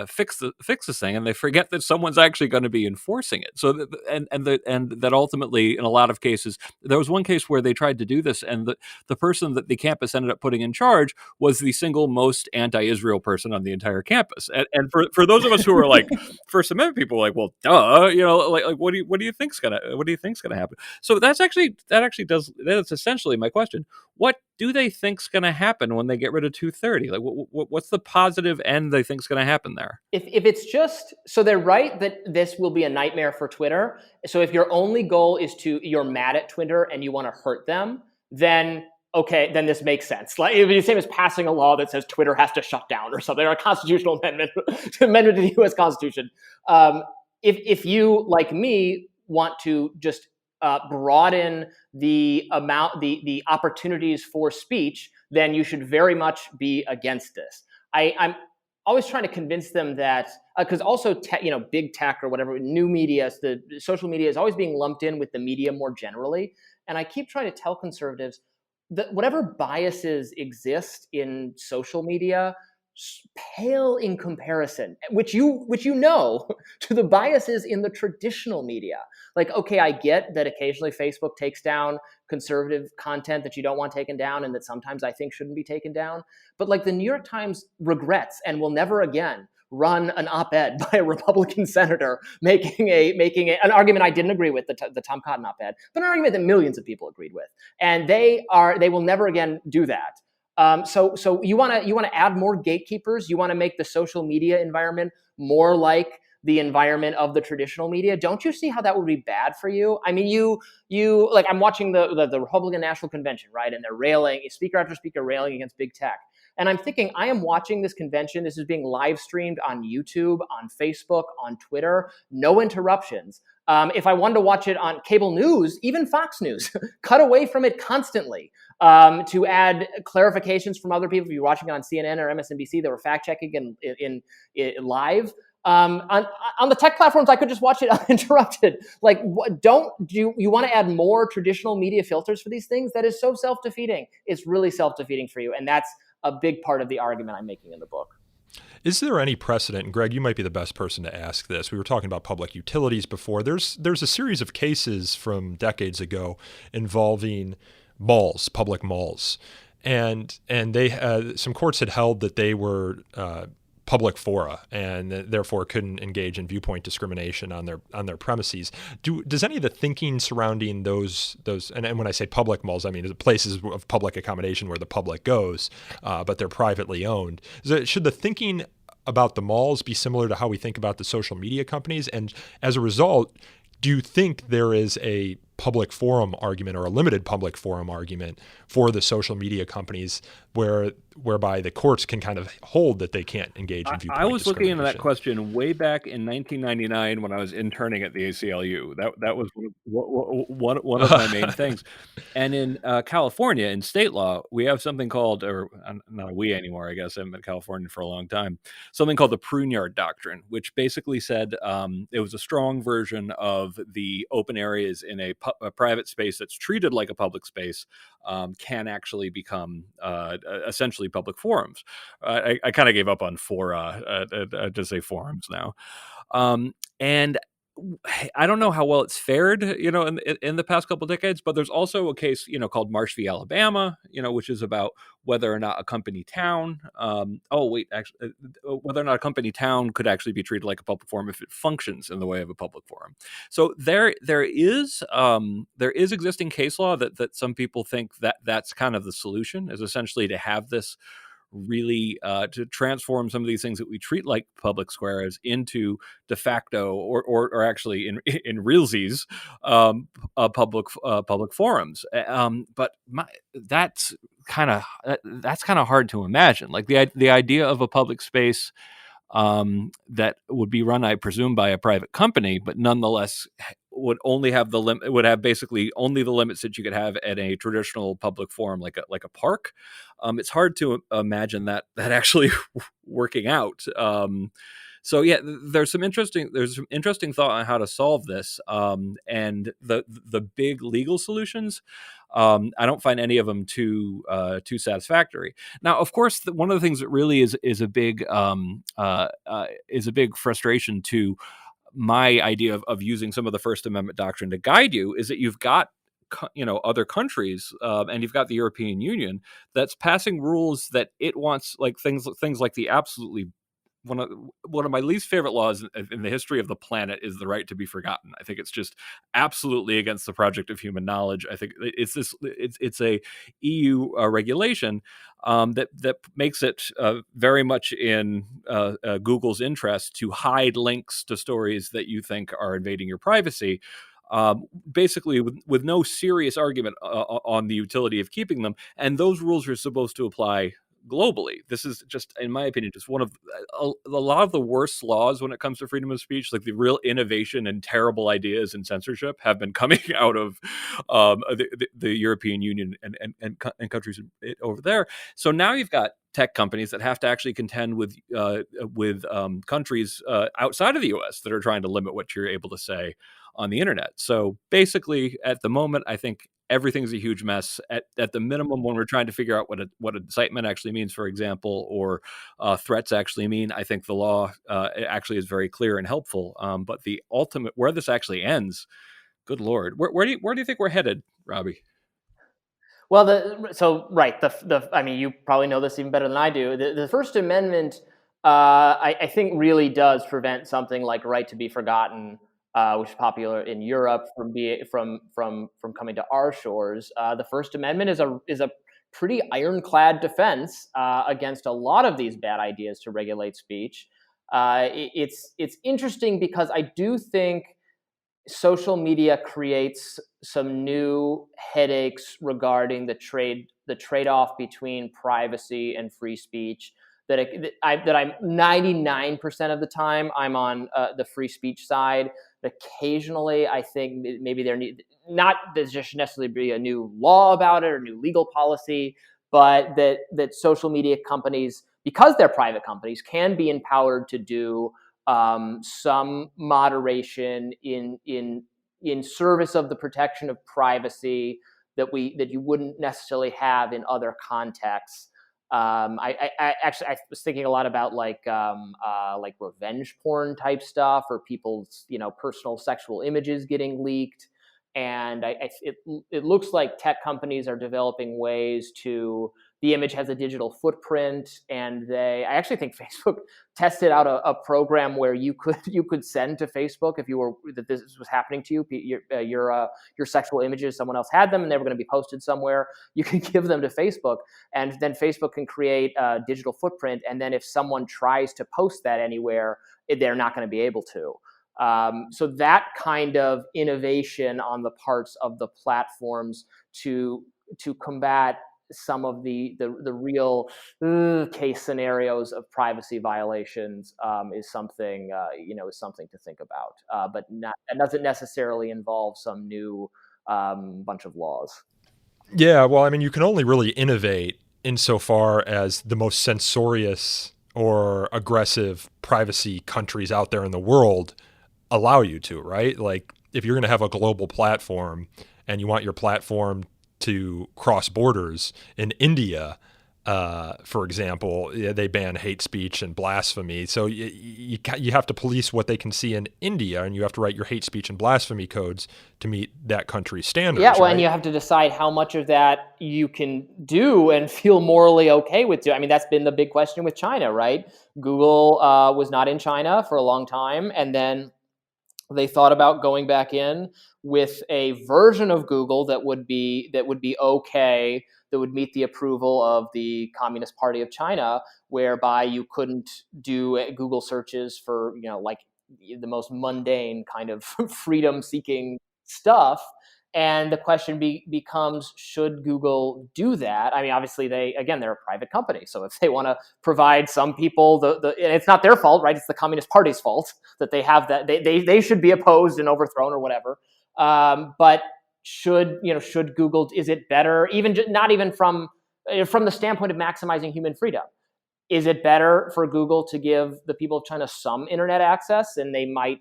Speaker 10: fix this thing, and they forget that someone's actually going to be enforcing it. So that ultimately, in a lot of cases, there was one case where they tried to do this, and the person that the campus ended up putting in charge was the single most anti-Israel person on the entire campus. And for those of us who are like First Amendment people, like, well, duh, like what do you think's gonna happen? So that's essentially my question. What do they think's going to happen when they get rid of 230? Like, what's the positive end they think's going to happen there?
Speaker 9: If it's just, so they're right that this will be a nightmare for Twitter. So if your only goal is you're mad at Twitter and you want to hurt them, then okay, then this makes sense. Like, it would be the same as passing a law that says Twitter has to shut down or something, or a constitutional amendment to the U.S. Constitution. If you, like me, want to just broaden the opportunities for speech, then you should very much be against this. I'm always trying to convince them that, because also big tech or whatever, new media, the social media is always being lumped in with the media more generally. And I keep trying to tell conservatives that whatever biases exist in social media pale in comparison, which you know, to the biases in the traditional media. Like, okay, I get that occasionally Facebook takes down conservative content that you don't want taken down and that sometimes I think shouldn't be taken down. But like the New York Times regrets and will never again run an op-ed by a Republican senator making an argument I didn't agree with, the Tom Cotton op-ed, but an argument that millions of people agreed with. And they will never again do that. So you want to add more gatekeepers. You want to make the social media environment more like the environment of the traditional media. Don't you see how that would be bad for you? I mean, you like, I'm watching the Republican National Convention, right? And they're railing, speaker after speaker railing against big tech. And I'm thinking, I am watching this convention. This is being live streamed on YouTube, on Facebook, on Twitter, no interruptions. If I wanted to watch it on cable news, even Fox News, cut away from it constantly to add clarifications from other people. If you're watching it on CNN or MSNBC, they were fact checking in live. On the tech platforms, I could just watch it uninterrupted. Like, do you want to add more traditional media filters for these things? That is so self-defeating. It's really self-defeating for you, and that's a big part of the argument I'm making in the book.
Speaker 8: Is there any precedent, and Greg, you might be the best person to ask this. We were talking about public utilities before. There's a series of cases from decades ago involving malls, public malls, and they some courts had held that they were public fora and therefore couldn't engage in viewpoint discrimination on their premises. Does any of the thinking surrounding those and when I say public malls, I mean places of public accommodation where the public goes, but they're privately owned. Should the thinking about the malls be similar to how we think about the social media companies? And as a result, do you think there is a public forum argument or a limited public forum argument for the social media companies whereby the courts can kind of hold that they can't engage in viewpoint
Speaker 10: I was looking into that
Speaker 8: discrimination?
Speaker 10: question way back in 1999 when I was interning at the ACLU. That was one of my main things. And in California, in state law, we have something called, or not we anymore, I guess. I've been in California for a long time. Something called the Pruneyard Doctrine, which basically said it was a strong version of the open areas in a private space that's treated like a public space can actually become essentially public forums. I kind of gave up on fora to say forums now. And I don't know how well it's fared, in the past couple of decades, but there's also a case, called Marsh v. Alabama, which is about whether or not a company town, whether or not a company town could actually be treated like a public forum if it functions in the way of a public forum. So there is existing case law that some people think that that's kind of the solution, is essentially to have this really to transform some of these things that we treat like public squares into de facto or actually in realsies public forums. But that's kind of hard to imagine. Like the idea of a public space that would be run, I presume, by a private company, but nonetheless would only have would have basically only the limits that you could have at a traditional public forum, like a park. It's hard to imagine that actually working out. So yeah, there's some interesting thought on how to solve this, and the big legal solutions. I don't find any of them too satisfactory. Now, of course, one of the things that really is a big frustration to my idea of using some of the First Amendment doctrine to guide you is that you've got other countries, and you've got the European Union that's passing rules that it wants, like things like the absolutely one of my least favorite laws in the history of the planet is the right to be forgotten. I think it's just absolutely against the project of human knowledge. I think it's a EU regulation that makes it very much in Google's interest to hide links to stories that you think are invading your privacy. Basically with no serious argument on the utility of keeping them. And those rules are supposed to apply globally. This is just, in my opinion, just one of a lot of the worst laws when it comes to freedom of speech. Like the real innovation and terrible ideas and censorship have been coming out of the European Union and countries over there. So now you've got tech companies that have to actually contend with countries outside of the U.S. that are trying to limit what you're able to say on the internet. So basically, at the moment, I think everything's a huge mess. At the minimum, when we're trying to figure out what incitement actually means, for example, or threats actually mean, I think the law actually is very clear and helpful. But the ultimate, where this actually ends, good Lord, where do you think we're headed, Robby?
Speaker 9: Well, I mean, you probably know this even better than I do. The First Amendment, I think, really does prevent something like right to be forgotten, which is popular in Europe, from coming to our shores. The First Amendment is a pretty ironclad defense against a lot of these bad ideas to regulate speech. It's interesting because I do think social media creates some new headaches regarding the trade-off between privacy and free speech. That I'm 99% of the time I'm on the free speech side. Occasionally, I think maybe there should necessarily be a new law about it or new legal policy, but that social media companies, because they're private companies, can be empowered to do some moderation in service of the protection of privacy that you wouldn't necessarily have in other contexts. I was thinking a lot about like revenge porn type stuff, or people's personal sexual images getting leaked, and it looks like tech companies are developing ways to. The image has a digital footprint, and I actually think Facebook tested out a program where you could send to Facebook that this was happening to you, your sexual images, someone else had them and they were going to be posted somewhere. You can give them to Facebook, and then Facebook can create a digital footprint. And then if someone tries to post that anywhere, they're not going to be able to. So that kind of innovation on the parts of the platforms to combat some of the real case scenarios of privacy violations is something to think about. But that doesn't necessarily involve some new bunch of laws.
Speaker 8: Yeah, well, I mean, you can only really innovate insofar as the most censorious or aggressive privacy countries out there in the world allow you to, right? Like, if you're going to have a global platform and you want your platform to cross borders in India, For example, they ban hate speech and blasphemy. So you have to police what they can see in India, and you have to write your hate speech and blasphemy codes to meet that country's standards.
Speaker 9: Yeah, well,
Speaker 8: right?
Speaker 9: and you have to decide how much of that you can do and feel morally okay with doing. I mean, that's been the big question with China, right? Google was not in China for a long time, and then they thought about going back in with a version of Google that would be okay, that would meet the approval of the Communist Party of China, whereby you couldn't do Google searches for, like the most mundane kind of freedom-seeking stuff. And the question becomes, should Google do that? I mean, obviously, they're a private company. So if they want to provide some people, and it's not their fault, right? It's the Communist Party's fault that they have that. They should be opposed and overthrown or whatever. But should Google, is it better, not even from the standpoint of maximizing human freedom? Is it better for Google to give the people of China some internet access, and it might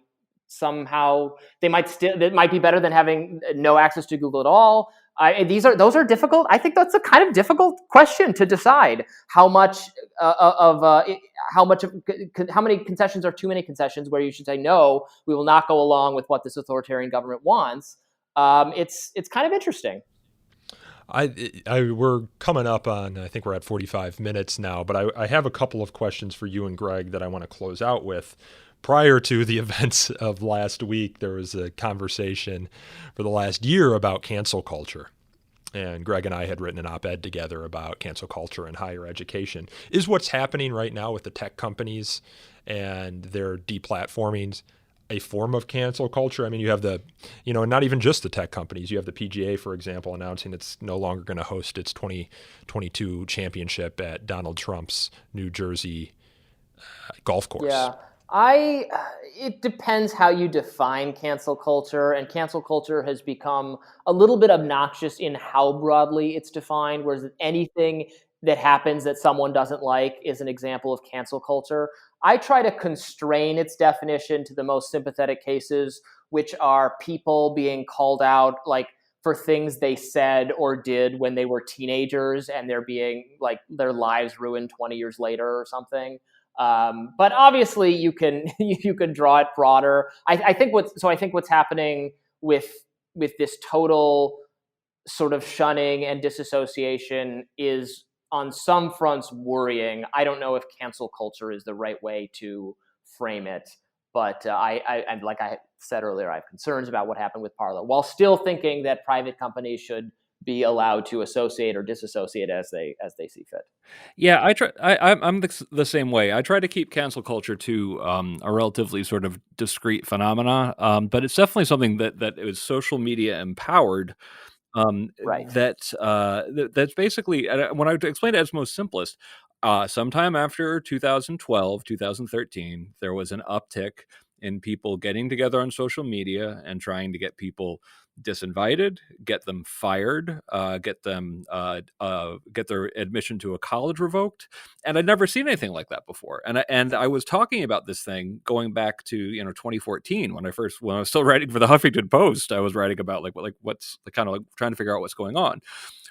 Speaker 9: be better than having no access to Google at all? Those are difficult. I think that's a kind of difficult question to decide. How many concessions are too many concessions, where you should say, no, we will not go along with what this authoritarian government wants. It's kind of interesting.
Speaker 8: We're coming up on, I think we're at 45 minutes now, but I have a couple of questions for you and Greg that I want to close out with. Prior to the events of last week, there was a conversation for the last year about cancel culture. And Greg and I had written an op-ed together about cancel culture in higher education. Is what's happening right now with the tech companies and their deplatformings a form of cancel culture? I mean, you have not even just the tech companies. You have the PGA, for example, announcing it's no longer going to host its 2022 championship at Donald Trump's New Jersey golf course.
Speaker 9: Yeah. It depends how you define cancel culture, and cancel culture has become a little bit obnoxious in how broadly it's defined, whereas anything that happens that someone doesn't like is an example of cancel culture. I try to constrain its definition to the most sympathetic cases, which are people being called out like for things they said or did when they were teenagers, and they're being like their lives ruined 20 years later or something. But obviously you can draw it broader. I think what's happening with this total sort of shunning and disassociation is on some fronts worrying. I don't know if cancel culture is the right way to frame it, but I like I said earlier, I have concerns about what happened with Parler, while still thinking that private companies should be allowed to associate or disassociate as they see fit.
Speaker 10: Yeah, I'm the same way. I try to keep cancel culture to a relatively sort of discrete phenomena, but it's definitely something that is social media empowered.
Speaker 9: Right.
Speaker 10: That's basically, when I explain it at its most simplest, sometime after 2012, 2013, there was an uptick in people getting together on social media and trying to get people disinvited, get them fired, get their admission to a college revoked. And I'd never seen anything like that before. And I was talking about this thing going back to 2014 when I was still writing for the Huffington Post. I was writing about like what's kind of like trying to figure out what's going on.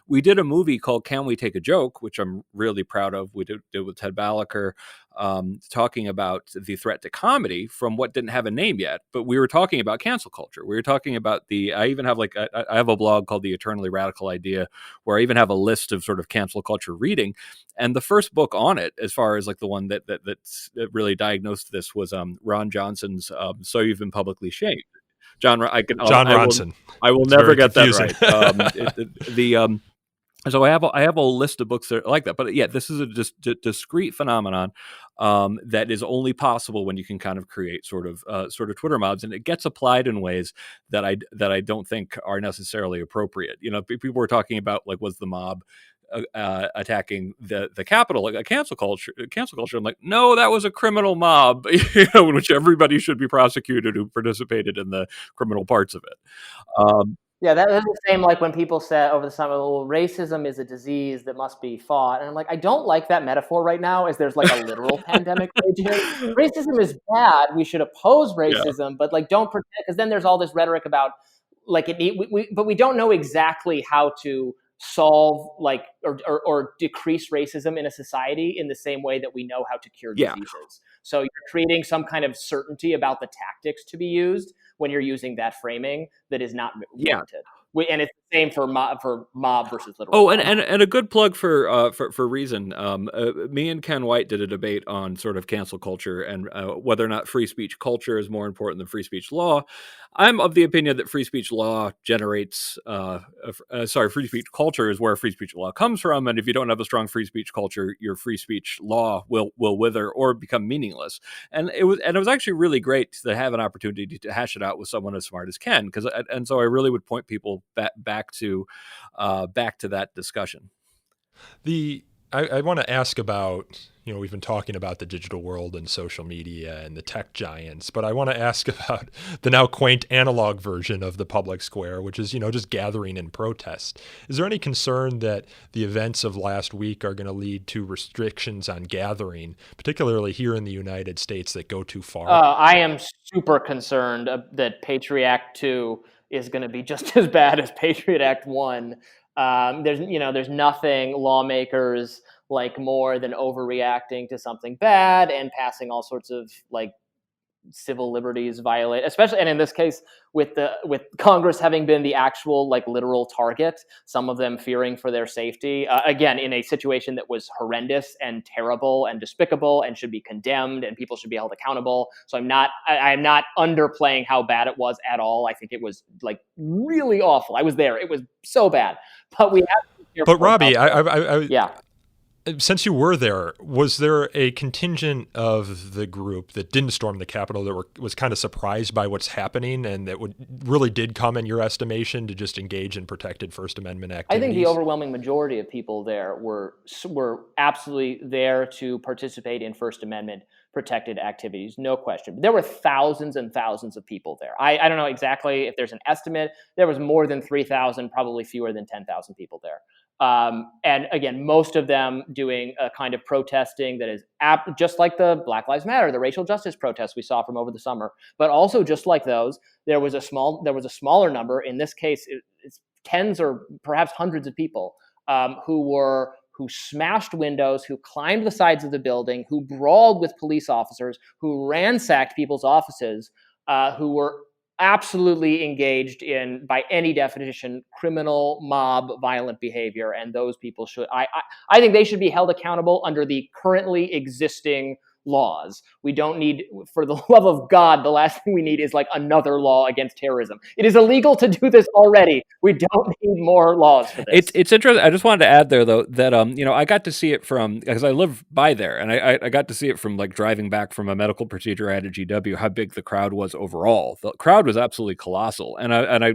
Speaker 10: We did a movie called Can We Take a Joke, which I'm really proud of. We did with Ted Balaker, talking about the threat to comedy from what didn't have a name yet. But we were talking about cancel culture. We were talking about I even have I have a blog called The Eternally Radical Idea, where I even have a list of sort of cancel culture reading. And the first book on it, as far as like the one that really diagnosed this, was Ron Johnson's So You've Been Publicly Shamed. John Ronson. I will never get confusing. That right. So I have a list of books that are like that, but yeah, this is a just discrete phenomenon that is only possible when you can kind of create sort of Twitter mobs, and it gets applied in ways that I don't think are necessarily appropriate. People were talking about like, was the mob attacking the Capitol like a cancel culture? I'm like, no, that was a criminal mob, in which everybody should be prosecuted who participated in the criminal parts of it.
Speaker 9: Yeah, that's the same like when people said over the summer, well, racism is a disease that must be fought. And I'm like, I don't like that metaphor right now, as there's like a literal pandemic raging. Racism is bad. We should oppose racism, but like don't pretend, because then there's all this rhetoric about like but we don't know exactly how to solve or decrease racism in a society in the same way that we know how to cure diseases. So you're creating some kind of certainty about the tactics to be used when you're using that framing that is not warranted. And it's the same for mob versus literal.
Speaker 10: Oh, and a good plug for Reason. Me and Ken White did a debate on sort of cancel culture and whether or not free speech culture is more important than free speech law. I'm of the opinion that free speech law generates, free speech culture is where free speech law comes from. And if you don't have a strong free speech culture, your free speech law will wither or become meaningless. And it was actually really great to have an opportunity to hash it out with someone as smart as Ken, and so I really would point people back to that discussion.
Speaker 8: I want to ask about, we've been talking about the digital world and social media and the tech giants, but I want to ask about the now quaint analog version of the public square, which is, just gathering in protest. Is there any concern that the events of last week are going to lead to restrictions on gathering, particularly here in the United States, that go too far?
Speaker 9: I am super concerned that Patriot Act 2 is going to be just as bad as Patriot Act 1. There's nothing lawmakers like more than overreacting to something bad and passing all sorts of civil liberties violate, especially, and in this case with Congress having been the actual literal target, some of them fearing for their safety, again, in a situation that was horrendous and terrible and despicable and should be condemned and people should be held accountable. So I'm not underplaying how bad it was at all. I think it was really awful. I was there. It was so bad. But we have to be careful.
Speaker 8: But Robby,
Speaker 9: yeah.
Speaker 8: Since you were there, was there a contingent of the group that didn't storm the Capitol that was kind of surprised by what's happening and that really did come, in your estimation, to just engage in protected First Amendment activities?
Speaker 9: I think the overwhelming majority of people there were absolutely there to participate in First Amendment protected activities, no question. But there were thousands and thousands of people there. I don't know exactly if there's an estimate. There was more than 3,000, probably fewer than 10,000 people there. And again, most of them doing a kind of protesting that is just like the Black Lives Matter, the racial justice protests we saw from over the summer. But also, just like those, there was a smaller number. In this case, it's tens or perhaps hundreds of people who smashed windows, who climbed the sides of the building, who brawled with police officers, who ransacked people's offices, who were absolutely engaged in, by any definition, criminal mob violent behavior. And those people I think they should be held accountable under the currently existing laws. We don't need, for the love of God, the last thing we need is another law against terrorism. It is illegal to do this already. We don't need more laws for this.
Speaker 10: It's interesting. I just wanted to add there, though, that I got to see it because I live by there, and I got to see it from driving back from a medical procedure I had at GW, how big the crowd was overall. The crowd was absolutely colossal, and I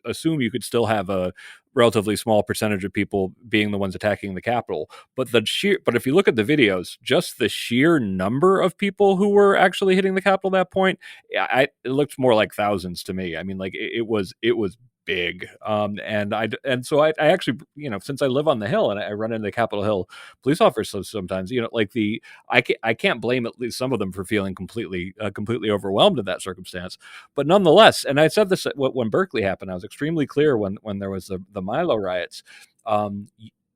Speaker 10: assume you could still have a relatively small percentage of people being the ones attacking the Capitol. But if you look at the videos, just the sheer number of people who were actually hitting the Capitol at that point, it looked more like thousands to me. I mean, it was big. So I actually, since I live on the Hill and I run into Capitol Hill police officers sometimes, I can't blame at least some of them for feeling completely overwhelmed in that circumstance. But nonetheless, and I said this when Berkeley happened, I was extremely clear when there was the Milo riots.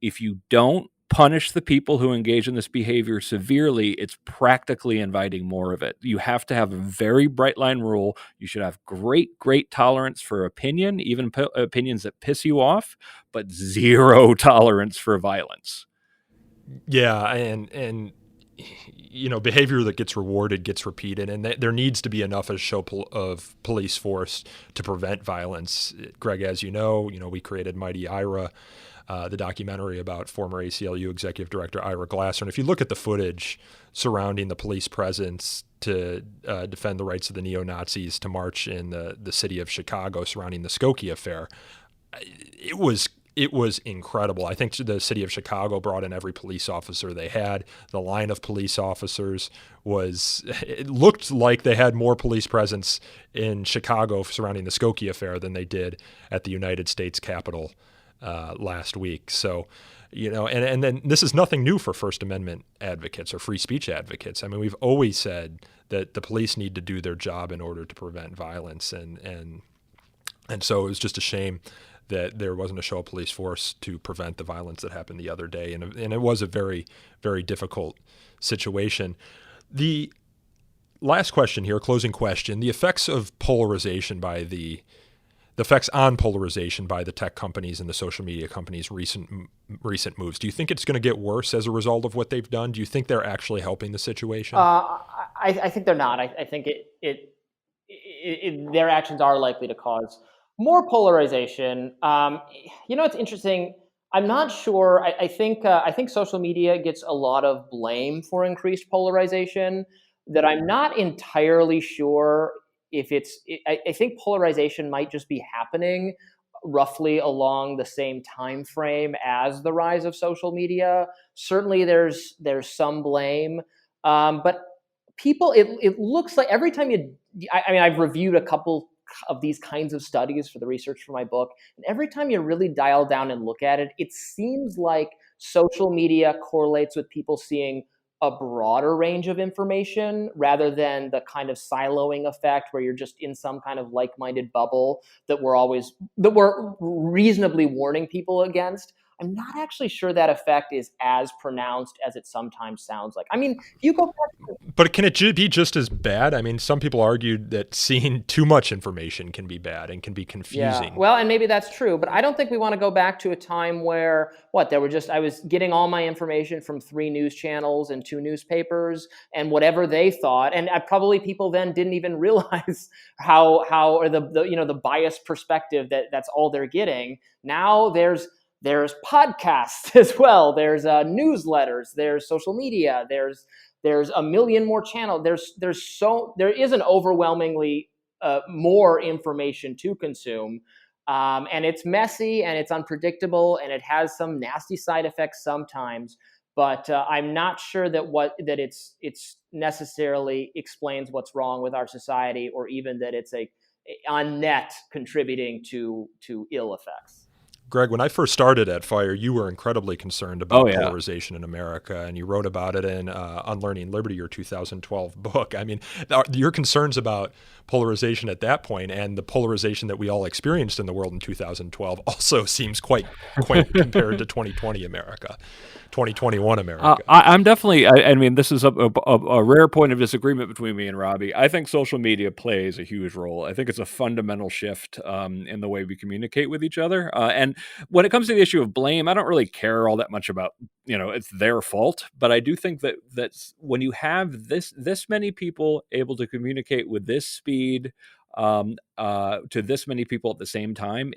Speaker 10: If you don't punish the people who engage in this behavior severely, it's practically inviting more of it. You have to have a very bright line rule. You should have great tolerance for opinion, even opinions that piss you off, but zero tolerance for violence.
Speaker 8: Yeah, and behavior that gets rewarded gets repeated, and there needs to be enough of police force to prevent violence. Greg, as you know, we created Mighty Ira, the documentary about former ACLU executive director Ira Glasser. And if you look at the footage surrounding the police presence to defend the rights of the neo-Nazis to march in the city of Chicago surrounding the Skokie affair, it was incredible. I think the city of Chicago brought in every police officer they had. The line of police officers it looked like they had more police presence in Chicago surrounding the Skokie affair than they did at the United States Capitol last week. So, and then this is nothing new for First Amendment advocates or free speech advocates. I mean, we've always said that the police need to do their job in order to prevent violence. And so it was just a shame that there wasn't a show of police force to prevent the violence that happened the other day. And it was a very, very difficult situation. The last question here, closing question, the effects on polarization by the tech companies and the social media companies' recent moves. Do you think it's going to get worse as a result of what they've done? Do you think they're actually helping the situation?
Speaker 9: I think they're not. I think their actions are likely to cause more polarization. It's interesting. I'm not sure. I think social media gets a lot of blame for increased polarization. That I'm not entirely sure if I think polarization might just be happening roughly along the same time frame as the rise of social media. Certainly, there's some blame, but people. It looks like every time I've reviewed a couple of these kinds of studies for the research for my book, and every time you really dial down and look at it, it seems like social media correlates with people seeing a broader range of information rather than the kind of siloing effect where you're just in some kind of like-minded bubble that we're reasonably warning people against. I'm not actually sure that effect is as pronounced as it sometimes sounds like. I mean, if you go back
Speaker 8: But can it be just as bad? I mean, some people argued that seeing too much information can be bad and can be confusing.
Speaker 9: Yeah, well, and maybe that's true, but I don't think we want to go back to a time where I was getting all my information from 3 news channels and 2 newspapers and whatever they thought, and probably people then didn't even realize how or the biased perspective that's all they're getting. Now there's podcasts as well. There's newsletters. There's social media. There's a million more channels. There is an overwhelmingly more information to consume, and it's messy and it's unpredictable and it has some nasty side effects sometimes. But I'm not sure that it's necessarily explains what's wrong with our society, or even that it's on net contributing to ill effects.
Speaker 8: Greg, when I first started at Fire, you were incredibly concerned about polarization in America, and you wrote about it in Unlearning Liberty, your 2012 book. I mean, your concerns about polarization at that point and the polarization that we all experienced in the world in 2012 also seems quite compared to 2020 America, 2021 America.
Speaker 10: I'm definitely, I mean, this is a rare point of disagreement between me and Robby. I think social media plays a huge role. I think it's a fundamental shift in the way we communicate with each other. And when it comes to the issue of blame, I don't really care all that much about, it's their fault. But I do think that when you have this many people able to communicate with this speed to this many people at the same time,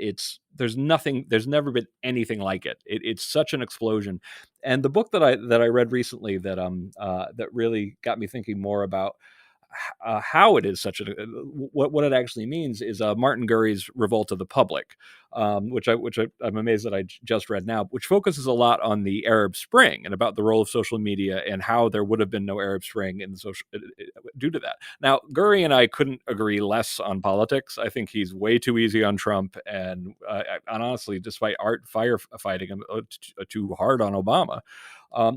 Speaker 10: there's never been anything like it. It's such an explosion. And the book that I read recently that really got me thinking more about how it is such what it actually means is Martin Gurry's Revolt of the Public, which I'm amazed that I just read now, which focuses a lot on the Arab Spring and about the role of social media and how there would have been no Arab Spring due to that. Now, Gurry and I couldn't agree less on politics. I think he's way too easy on Trump, and honestly, despite firefighting him too hard on Obama.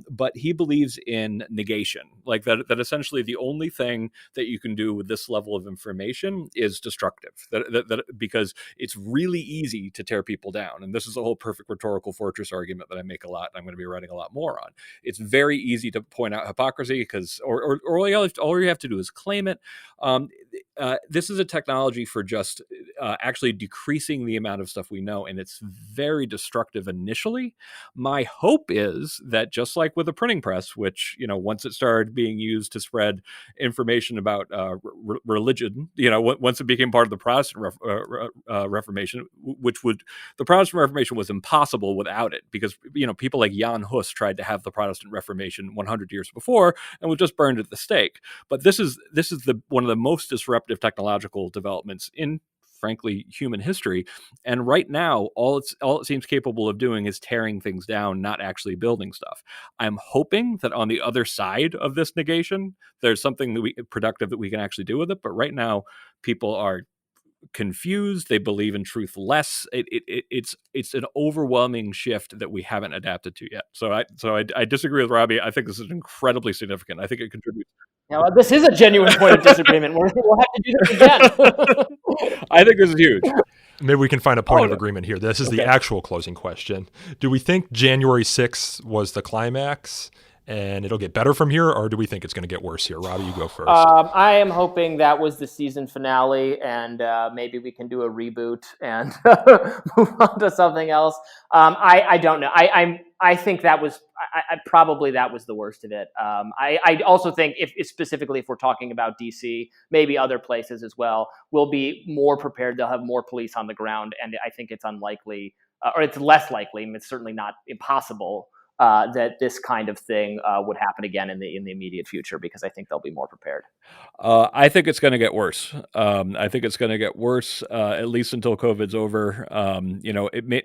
Speaker 10: But he believes in negation, like that essentially the only thing that you can do with this level of information is destructive, that because it's really easy to tear people down. And this is a whole perfect rhetorical fortress argument that I make a lot, and I'm going to be writing a lot more on. It's very easy to point out hypocrisy because all you have to do is claim it. This is a technology for just actually decreasing the amount of stuff we know, and it's very destructive initially. My hope is that just like with the printing press, which, once it started being used to spread information about religion, once it became part of the Protestant Reformation, the Protestant Reformation was impossible without it, because, people like Jan Hus tried to have the Protestant Reformation 100 years before and was just burned at the stake. But this is one of the most disruptive technological developments in, frankly, human history. And right now, all it seems capable of doing is tearing things down, not actually building stuff. I'm hoping that on the other side of this negation, there's something productive that we can actually do with it. But right now, people are confused. They believe in truth less. It's an overwhelming shift that we haven't adapted to yet. So I disagree with Robby. I think this is incredibly significant. I think it contributes.
Speaker 9: Now, this is a genuine point of disagreement. We'll have to do this again.
Speaker 10: I think this is huge.
Speaker 8: maybe we can find a point of agreement here. This is the actual closing question. Do we think January 6th was the climax and it'll get better from here, or do we think it's going to get worse here? Robby, you go first.
Speaker 9: I am hoping that was the season finale, and maybe we can do a reboot and move on to something else. I don't know. I think that was probably that was the worst of it. I also think if specifically if we're talking about DC, maybe other places as well, we'll be more prepared. They'll have more police on the ground, and I think it's unlikely, or it's less likely. And it's certainly not impossible. That this kind of thing would happen again in the immediate future, because I think they'll be more prepared.
Speaker 10: I think it's going to get worse. I think it's going to get worse, at least until COVID's over.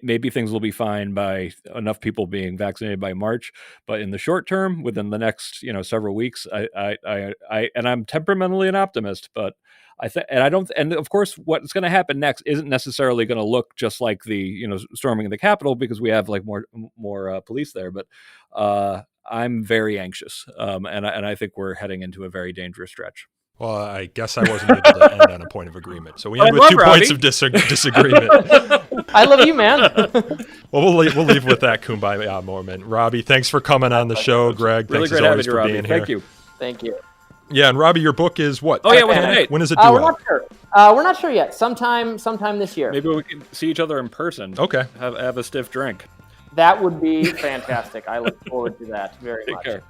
Speaker 10: Maybe things will be fine by enough people being vaccinated by March, but in the short term, within the next several weeks, I'm temperamentally an optimist, but and of course, what's going to happen next isn't necessarily going to look just like the storming of the Capitol, because we have like more police there. But I'm very anxious, and I think we're heading into a very dangerous stretch.
Speaker 8: Well, I guess I wasn't able to end on a point of agreement, so we end with 2 points of disagreement.
Speaker 9: I love you, man.
Speaker 8: Well, we'll leave with that kumbaya moment. Robby, thanks for coming on the show. Greg,
Speaker 10: really
Speaker 8: thanks as always for
Speaker 10: Robby.
Speaker 8: being here.
Speaker 10: Thank you.
Speaker 9: Thank you.
Speaker 8: Yeah, and Robby, your book is what?
Speaker 10: Oh yeah, what's the date?
Speaker 8: When is it due
Speaker 9: We're
Speaker 8: out?
Speaker 9: not sure. We're not sure yet. Sometime this year.
Speaker 10: Maybe we can see each other in person.
Speaker 8: Okay.
Speaker 10: Have a stiff drink.
Speaker 9: That would be fantastic. I look forward to that very much.
Speaker 10: Take care.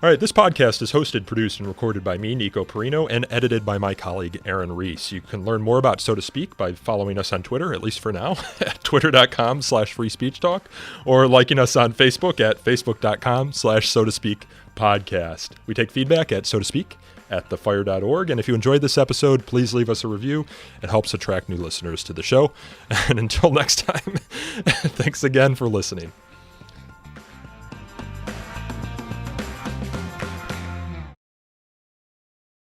Speaker 8: All right, this podcast is hosted, produced, and recorded by me, Nico Perino, and edited by my colleague, Aaron Reese. You can learn more about So to Speak by following us on Twitter, at least for now, at twitter.com/freespeechtalk, or liking us on Facebook at facebook.com/So to Speak podcast. We take feedback at So to Speak at thefire.org. And if you enjoyed this episode, please leave us a review. It helps attract new listeners to the show. And until next time, thanks again for listening.